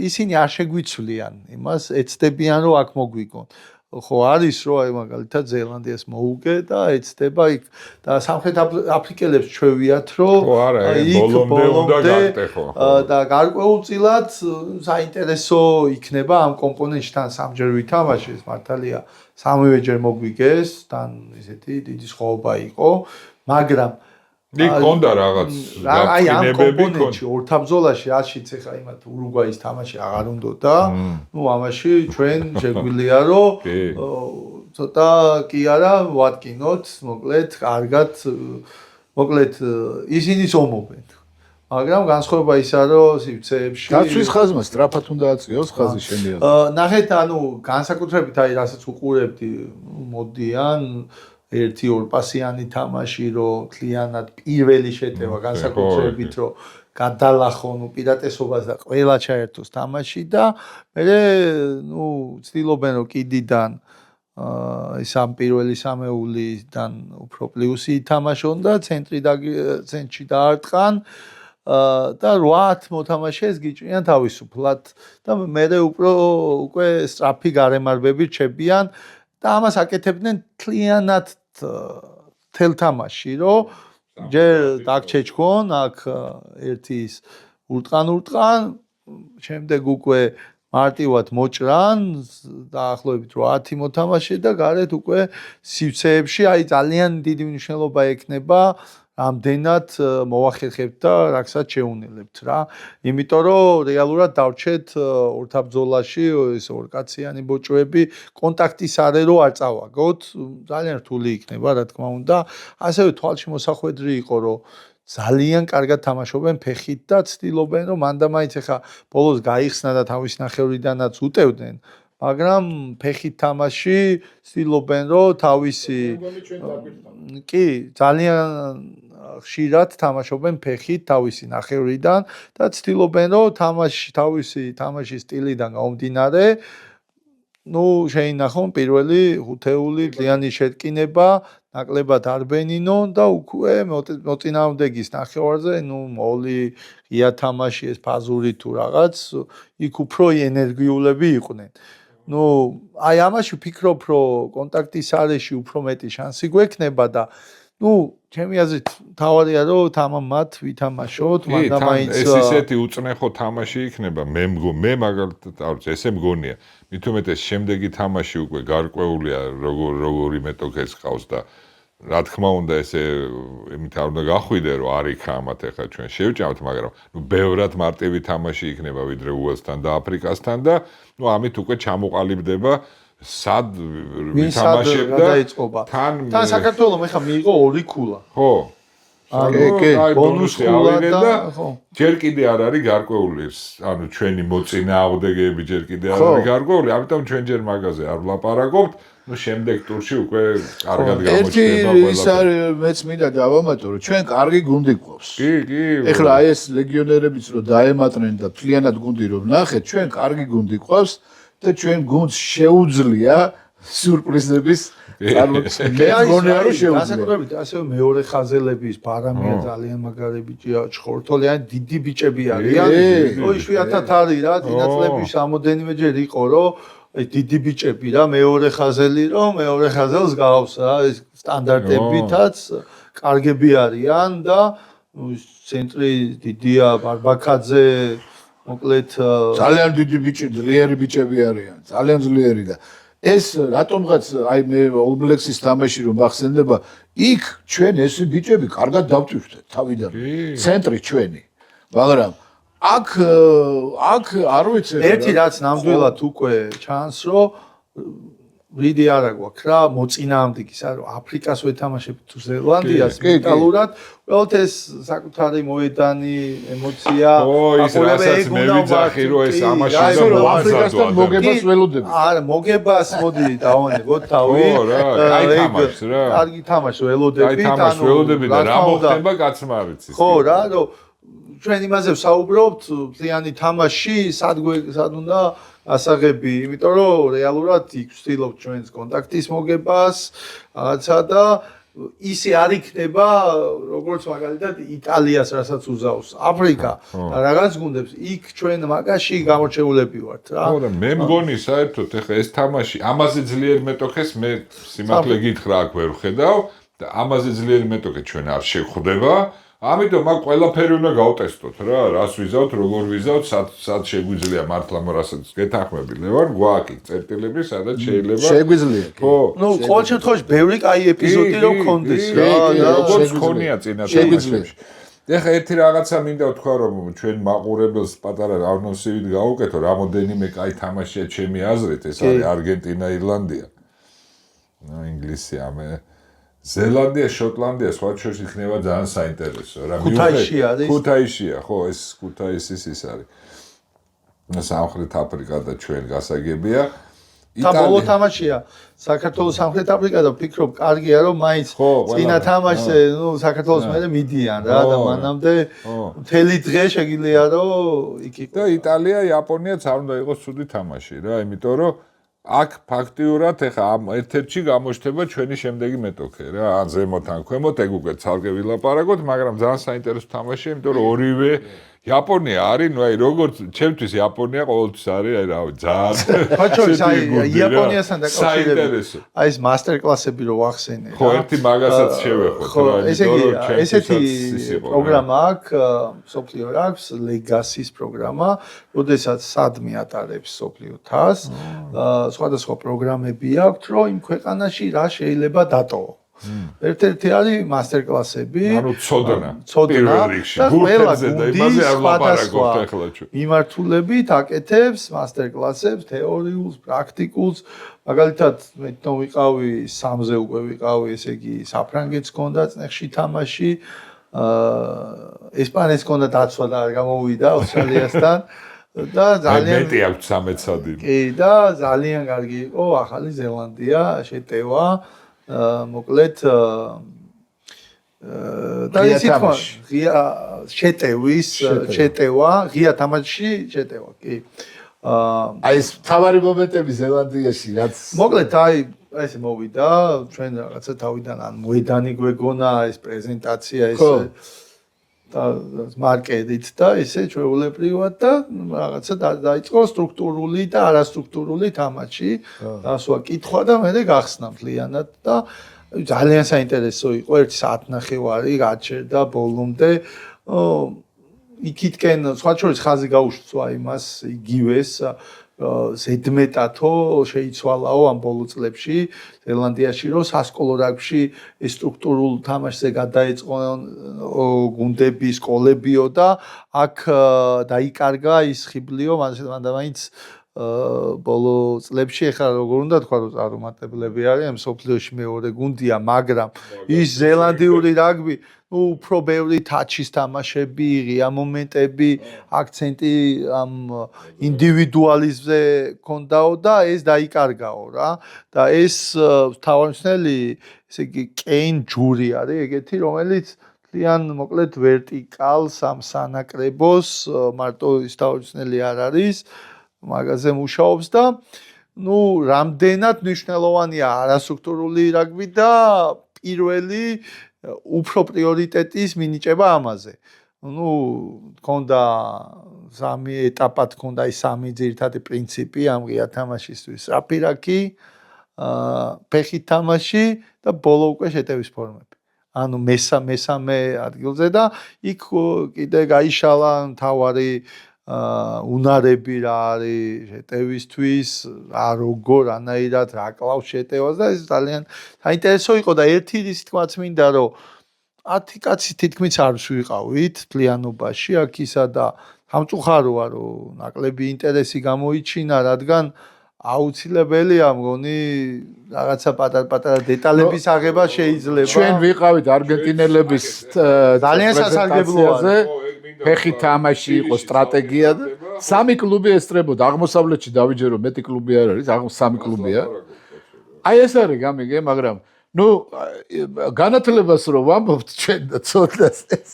A: ისინი არ შეგვიცვლიან, იმას ეცდებიან რომ აქ მოგვიგონ. ხო არის რომ აი მაგალითად ზელანდიას მოუგე და ეცდება იქ და სამხრეთ აფრიკელებს ჩვევიათ რომ
B: იქ ბოლომდე
A: და გარკვეულწილად საინტერესო იქნება ამ კომპონენტთან სამჯერ ვითამაშეს მართალია სამივეჯერ მოგვიგეს თან ისეთი დიდი სხვაობა იყო მაგრამ
B: იქ კონდა რაღაც
A: აი ამ კომპონენტში ორთაბრძოლაში რაშიც ეხა იმათ ურუგვაის თამაში აღარ უნდა და ნუ ამაში ჩვენ შეგვიძლია რომ ცოტა კი არა ვატკინოთ მოკლედ კარგად მოკლედ ისინიც ომობენ მაგრამ განსხვავება ისაა რომ სივრცეებში
C: დაცვის ხაზმა სწრაფად უნდა აწიოს ხაზი შენია
A: ნახეთ ანუ განსაკუთრებით აი რასაც უყურებდი მოდიან 1-2 პასიანი თამაში რომ თლიანად პირველი შეტევა განსაკუთრებით რომ გადალახონ უპირატესობას და ყველა ჩაერთოს თამაში და მე ნუ ცდილობენ რომ კიდიდან ის ამ პირველი სამეულიდან უფრო პლუსი ითამაშონ და ცენტრში დაარტყან და 8 მოთამაშეს გიჭრიან თავისუფლად და მე უკვე სწრაფი გარემარბები რჩებიან და ამას აკეთებდნენ თლიანად თელ თამაში, რომ ჯერ დაგჩეჩქონ აქ ერთი ის ურტყან, შემდეგ უკვე მარტივად მოჭრან, დაახლოებით 8 მოთამაშე და გარეთ უკვე სივრცეებში აი ძალიან დიდი მნიშვნელობა ექნება ამდენად მოახერხებთ და რაკსაც შეუნელებთ რა. იმიტომ რომ რეალურად დავრჩეთ ორთაბრძოლაში ეს ორკაციანი ბოჭოები კონტაქტის არერო არ წავაგოთ, ძალიან რთული იქნება რა თქმა უნდა. ასევე თვალში მოსახვედრი იყო რომ ძალიან კარგად თამაშობენ ფეხით და ცდილობენ რომ მანდამაინც ახლა ბოლოს გაიხსნა და თავის ნახევრიდანაც უტევდნენ, მაგრამ ფეხით თამაში ცდილობენ რომ თავისი კი ძალიან ხშირად თამაშობენ ფეხით თავისი ნახევრიდან და ცდილობენ რომ თავისი თამაშის სტილიდან გამომდინარე შეინახონ პირველი ხუთეული ძალიანი შეტკინება ნაკლებად არ ბენინონ და უკვე მოწინააღმდეგის ნახევარზე მოვლი ღია თამაში ეს ფაზური თუ რაღაც იქ უფრო ენერგიულები იყვნენ. აი ამაში ვფიქრობ რომ კონტაქტის არეში უფრო მეტი შანსი გვექნება და ჩემი აზრით თავარია რომ თამამად ვითამაშოთ, მანდამაინც
B: ეს ისეთი უწნეხო თამაში იქნება, მე მაგალითად ესე მგონია. მით უმეტეს შემდეგი თამაში უკვე გარკვეულია როგორი მეტოქეს ყავს და რა თქმა უნდა ესე იმით არ უნდა გახვიდე რომ არ იქა ამათ ახლა ჩვენ შევჭამთ, მაგრამ ბევრად მარტივი თამაში იქნება ვიდრე უელსთან და აფრიკასთან და ამით უკვე ჩამოყალიბდება სად ვითამაშებ და
A: თან საქართველოს ეხა მიიღო 2 ქულა.
B: ხო.
A: აი ბონუსი ავიღე და
B: ჯერ კიდე არ არის გარკვეული, ანუ ჩვენი მოწინააღმდეგეები ჯერ კიდე არ არის გარკვეული, ამიტომ ჩვენ ჯერ მაგაზე არ ვლაპარაკობთ, შემდეგ ტურში უკვე კარგად გამოჩნდება ყველა.
C: ის არის მეც მინდა დავამატო, რომ ჩვენ კარგი გუნდი გვყავს.
B: კი.
C: ეხლა აი ეს ლეგიონერებიც რომ დაემატნენ და მთლიანად გუნდი რომ ნახეთ, ჩვენ კარგი გუნდი გვყავს და ჩვენ გუნდს შეუძლია სიურპრიზების
A: განსაკუთრებით ასევე მეორე ხაზელების ბარამია ძალიან მაგარი ბიჭია, ჩხორთოლიანი დიდი ბიჭები არიან. იშვიათად არის რა, წინაწლების ამოდენიმეჯერ იყო რომ დიდი ბიჭები რა მეორე ხაზელი რომ მეორე ხაზელს გავს რა, ეს სტანდარტებითაც კარგები არიან და ცენტრი დიდია ბარბაკაძე მოკლედ
C: ძალიან დიდი ბიჭი, ძლიერი ბიჭები არიან, ძალიან ძლიერი და ეს რატომღაც აი მე ოლბლექსის თამაში რომ მახსენდება, იქ ჩვენ ეს ბიჭები კარგად დავტვირთეთ თავიდან. ცენტრი ჩვენი. მაგრამ აქ არ ვიცი
A: ერთი რაც ნამდვილად უკვე ჩანს რომ რიდი არა გვაქვს რა მოწინააღმდეგის არა აფრიკას ვეთამაშებთ თუ ზელანდიას მენტალურად ყველთ ეს საკუთარი მოედანი ემოცია
B: ის რასაც მე ვიძახი რომ ეს ამაში
C: რომ აფრიკასთან მოგებას ველოდები
A: არა მოგებას მოდი დავანებოთ თავი კარგი თამაში ველოდები
B: და რა მოხდება კაცმა არ იცის
A: ხო რა რომ ჩვენ იმაზე ვსაუბრობთ ზიანი თამაში სად უნდა ასაღები, იმიტომ რომ რეალურად იქ ვცდილობთ ჩვენს კონტაქტის მოგებას, რაღაცა და ისე არ იქნება, როგორც მაგალითად იტალიას რასაც უზავს აფრიკა და რაღაც გუნდებს, იქ ჩვენ მაგაში გამორჩეულები ვართ რა.
B: ხო და მე მგონი საერთოდ ეხლა ეს თამაში ამაზე ძლიერ მეტოქეს მე სიმართლე გითხრა აქ ვერ ვხედავ და ამაზე ძლიერ მეტოქე ჩვენ არ შევხვდება. ამიტომ მაგ ყველაფერი უნდა გავტესტოთ რა, რას ვიზავთ, როგორ ვიზავთ, სად შეგვიძლია მართლა რასაც გეთანხმები ლევან, გვაქვს წერტილები, სადაც შეიძლება
C: შეგვიძლია.
B: ხო.
A: ყოველ შემთხვევაში ბევრი კაი ეპიზოდი რომ გქონდეს რა,
B: როგორც ქონია წინა თამაშებში. ეხლა ერთი რაღაცა მინდა ვთქვა, რომ ჩვენ მაყურებელს პატარა ავნოსივით გავუკეთო, რამოდენიმე კაი თამაშია ჩემი აზრით, ეს არის არგენტინა, ირლანდია. ინგლისი ამე ზელანდია, შოტლანდია, სხვა შორის იქნება ძალიან საინტერესო რა.
A: ქუთაისში არის.
B: ქუთაისშია, ხო, ეს ქუთაისის ის არის. სამხრეთ აფრიკა და ჩვენ გასაგებია.
A: და ბოლო თამაშია საქართველოს სამხრეთ აფრიკა და ვფიქრობ კარგია რომ მაინც წინა თამაშზე საქართველოს მერე მიდიან რა და მანამდე მთელი დღე შეგიძლია რომ იქ
B: და იტალია, იაპონიაც არ უნდა იყოს ცუდი თამაში რა, იმიტომ რომ აქ ფაქტიურად ეხა ამ ერთ-ერთში გამოჩნდება ჩვენი შემდეგი მეტოქე რა, ან ზემოთ ან ქვემოთ, ეგ უკვე ცალკე ვილაპარაკოთ, მაგრამ ძალიან საინტერესო თამაშია, იმიტომ რომ ორივე იაპონია არის, ნუ აი როგორც ჩემთვის იაპონია ყოველთვის არის, აი რავი, ძალიან.
A: ხოჩოის აი
B: გუნდი, რა.
A: იაპონიასთან დაკავშირებით.
B: საინტერესო.
A: აი ეს მასტერ კლასები რო ვახსენე.
B: ხო, ერთი მაგასაც შევეხოთ,
A: ხო, ესე იგი, ესეთი
B: ჩემთვისაც ის იყო, რა.
A: პროგრამა აქვს, სოფლიო აქვს, ლეგასის პროგრამა, როდესაც სადმე ატარებს სოფლიო თასს, სხვადასხვა პროგრამები აქვს, რომ იმ ქვეყანაში რა შეიძლება დატოვო. ერთ-ერთი არის მასტერ კლასები,
B: ანუ ცოდნა.
A: ცოდნა
B: და ყველა გუნდი
A: სხვადასხვა მიმართულებით აკეთებს მასტერ კლასებს, თეორიულს, პრაქტიკულს. მაგალითად, მე თვითონ ვიყავი 3-ზე უკვე ვიყავი, ესე იგი, საფრანგეთს ჰქონდა წნეხში თამაში, ესპანეთს ჰქონდა დაცვა და არ გამოვიდა ავსტრალიასთან და ძალიან
B: მეტი აქვს 13-ად.
A: კი, და ძალიან კარგი იყო ახალი ზელანდია, შეტევა. მოკლედ და ისიც ხო ღია შეტევა ღია თამაში შეტევა კი
C: აი ეს თავარი მომენტები ზელანდიაში რაც
A: მოკლედ აი ესე მოვიდა ჩვენ რაღაცა თავიდან ან მოედანი გვეგონა ეს პრეზენტაცია ეს და მარკეტით და ესე ჩვეულებრივად და რაღაცა დაიწყო სტრუქტურული და არასტრუქტურული თამაში დასვა კითხვა და მე გახსნა მთლიანად და ძალიან საინტერესო იყო 1 საათნახევარი გაჩერდა ბოლომდე იქითკენ სხვა შორის ხაზი გაუშვცვა იმას იგივეს ზედმეტათო შეიცვალაო ამ ბოლო წლებში ზელანდიაში რომ სასკოლო რაგბში ეს სტრუქტურულ თამაშზე გადაეწყონ გუნდები სკოლებიო და აქ დაიკარგა ის ხიბლიო მანდ-მაინც ბოლო წლებში ახლა როგორ უნდა თქვა რომ წარუმატებლები არიან სოფლიოში მეორე გუნდია მაგრამ ის ზელანდიური რაგბი უფრო ბევრი თაჩის თამაშები, ღია მომენტები, აქცენტი ამ ინდივიდუალიზმზე ქონდაო და ეს დაიკარგაო რა. და ეს თავმჯდომარე, ესე იგი, კეინ ჯური არის ეგეთი, რომელიც ძალიან მოკლედ ვერტიკალს ამ სანაკრებოს მარტო ის თავმჯდომარე არ არის, მაგაზე მუშაობს და ნუ რამდენად მნიშვნელოვანია არასტრუქტურული რაგბი და პირველი უფრო პრიორიტეტის მინიჭება ამაზე. ნუ მქონდა 3 ეტაპად მქონდა ის 3 ძირითადი პრინციპი ამ ღია თამაშისთვის. რაფირაკი, ფეხით თამაში და ბოლო უკვე შეტევის ფორმები. ანუ მესამე ადგილზე და იქ კიდე გაიშალა თავარი უნარები რა არის შეტევისთვის, რა როგორ ანაირად რა კლავს შეტევას და ეს ძალიან საინტერესო იყო და ერთი ის თქმაც მინდა რომ 10 კაცი თითქმის არ ვიყავით თლიანობაში აქ ისა და სამწუხაროა რომ ნაკლები ინტერესი გამოიჩინა რადგან აუცილებელია მგონი რაღაცა პატარ-პატარა დეტალების აღება შეიძლება
C: ჩვენ ვიყავით არგენტინელების
A: ძალიან სასარგებლოა
C: ფეხი თამაში იყო სტრატეგია და 3 კლუბი ესწრებოდა აღმოსავლეთში დავიჯერო მეტი კლუბი არ არის 3 კლუბია აი ეს არის გამიგე მაგრამ ნუ განათლებას რომ ვამბობთ ჩვენ და ცოდნას ეს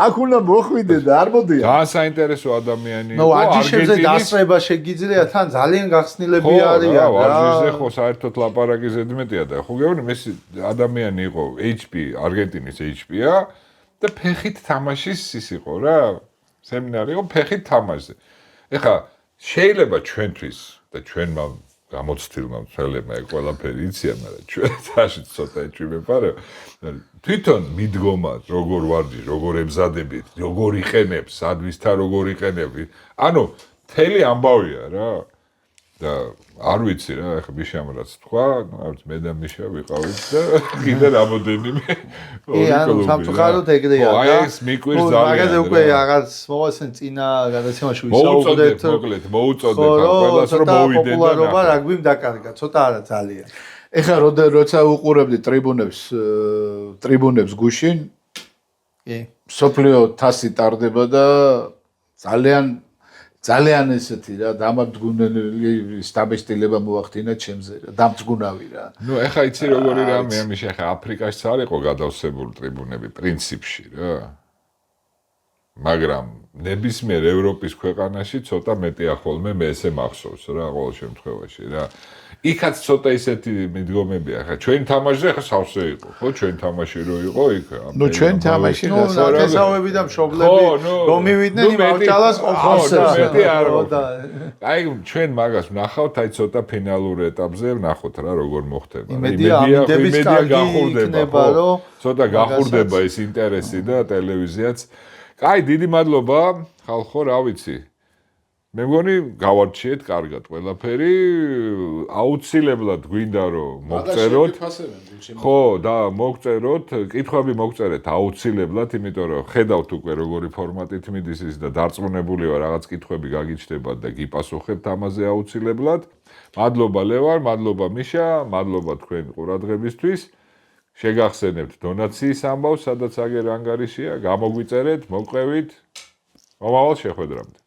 C: აქ უნდა მოხვიდე და არ მოდიან
B: ძალიან საინტერესო ადამიანი
A: იყო არგენტინის დასწრება შეგიძლია თან ძალიან გახსნილები არიან რა
B: ვარჯიშზე ხო საერთოდ ლაპარაკი ზედმეტია და ხო გეუბნები ეს ადამიანი იყო HP არგენტინის HP-ა და ფეხით თამაშის ის იყო რა სემინარი იყო ფეხით თამაშზე ეხლა შეიძლება ჩვენთვის და ჩვენმა გამოცდილმა მცველებმა ეგ ყველაფერი იციან მაგრამ ჩვენ თაში ცოტა ეჭვება რა თვითონ მიდგომა როგორ ვარჯი როგორ ემზადებით როგორ იყენებ სადვისთან როგორ იყენები ანუ მთელი ამბავია რა და არ ვიცი რა ეხლა მიშამ რაც თქვა მე და მიშა ვიყავით და კიდე რამოდენიმე
A: ანუ სამწუხაროდ ეგრეა
B: და აი ეს მიკვირს ძალიან
A: მაგაზე უკვე აღარც მოვასწენ წინა გადაცემაში ვისაუბრეთ
B: მოუწოდეთ ყველას რომ მოვიდეთ და
A: პოპულარობა რაგბიმ დაკარგა ცოტა არა ძალიან
C: ეხლა როცა უყურებდი ტრიბუნებს გუშინ
A: კი
C: სოფლიო თასი ტარდება და ძალიან ესეთი რა დამარჯგუნელი სტაბილიზება მოახდინა ჩემზე რა დამწგუნავი რა
B: ნუ ეხა იცი როგორი რამე ამის ეხა აფრიკაშიც არ იყო გადავსებული ტრიბუნები პრინციპში რა მაგრამ ნებისმიერ ევროპის ქვეყანაში ცოტა მეტი ახოლმე მე ესე მახსოვს რა ყოველ შემთხვევაში რა. იქაც ცოტა ისეთი მიდგომებია, ხა ჩვენ თამაშზე ხა სავსე იყო, ხო, ჩვენ თამაში რო იყო იქ.
C: ნუ ჩვენ თამაში
A: ნუ ნათესავები და მშობლები რომ მივიდნენ იმ ავჭალას ყოფილს
B: მეტი არ და აი ჩვენ მაგას ვნახავთ, აი ცოტა ფინალურ ეტაპზე ვნახოთ რა როგორ მოხდება. იმედია გახურდება, რომ ცოტა გახურდება ეს ინტერესი და ტელევიზიაც. აი დიდი მადლობა ხალხო, რა ვიცი. მე მგონი გავარჩიეთ კარგად ყველაფერი, აუცილებლად გვინდა რომ მოგწეროთ. ხო, და მოგწეროთ, კითხვები მოგწერეთ აუცილებლად, იმიტომ რომ ხედავთ უკვე როგორი ფორმატით მიდის ის და დარწმუნებული ვარ რაღაც კითხვები გაგიჩნდებათ და გიპასუხებთ ამაზე აუცილებლად. მადლობა ლევან, მადლობა მიშა, მადლობა თქვენ ყურადღებისთვის. შეგახსენებთ დონაციის ამბავს, სადაც აგერ ანგარიშია, გამოგვიწერეთ, მოგყევით. მომავალ შეხვედრამდე.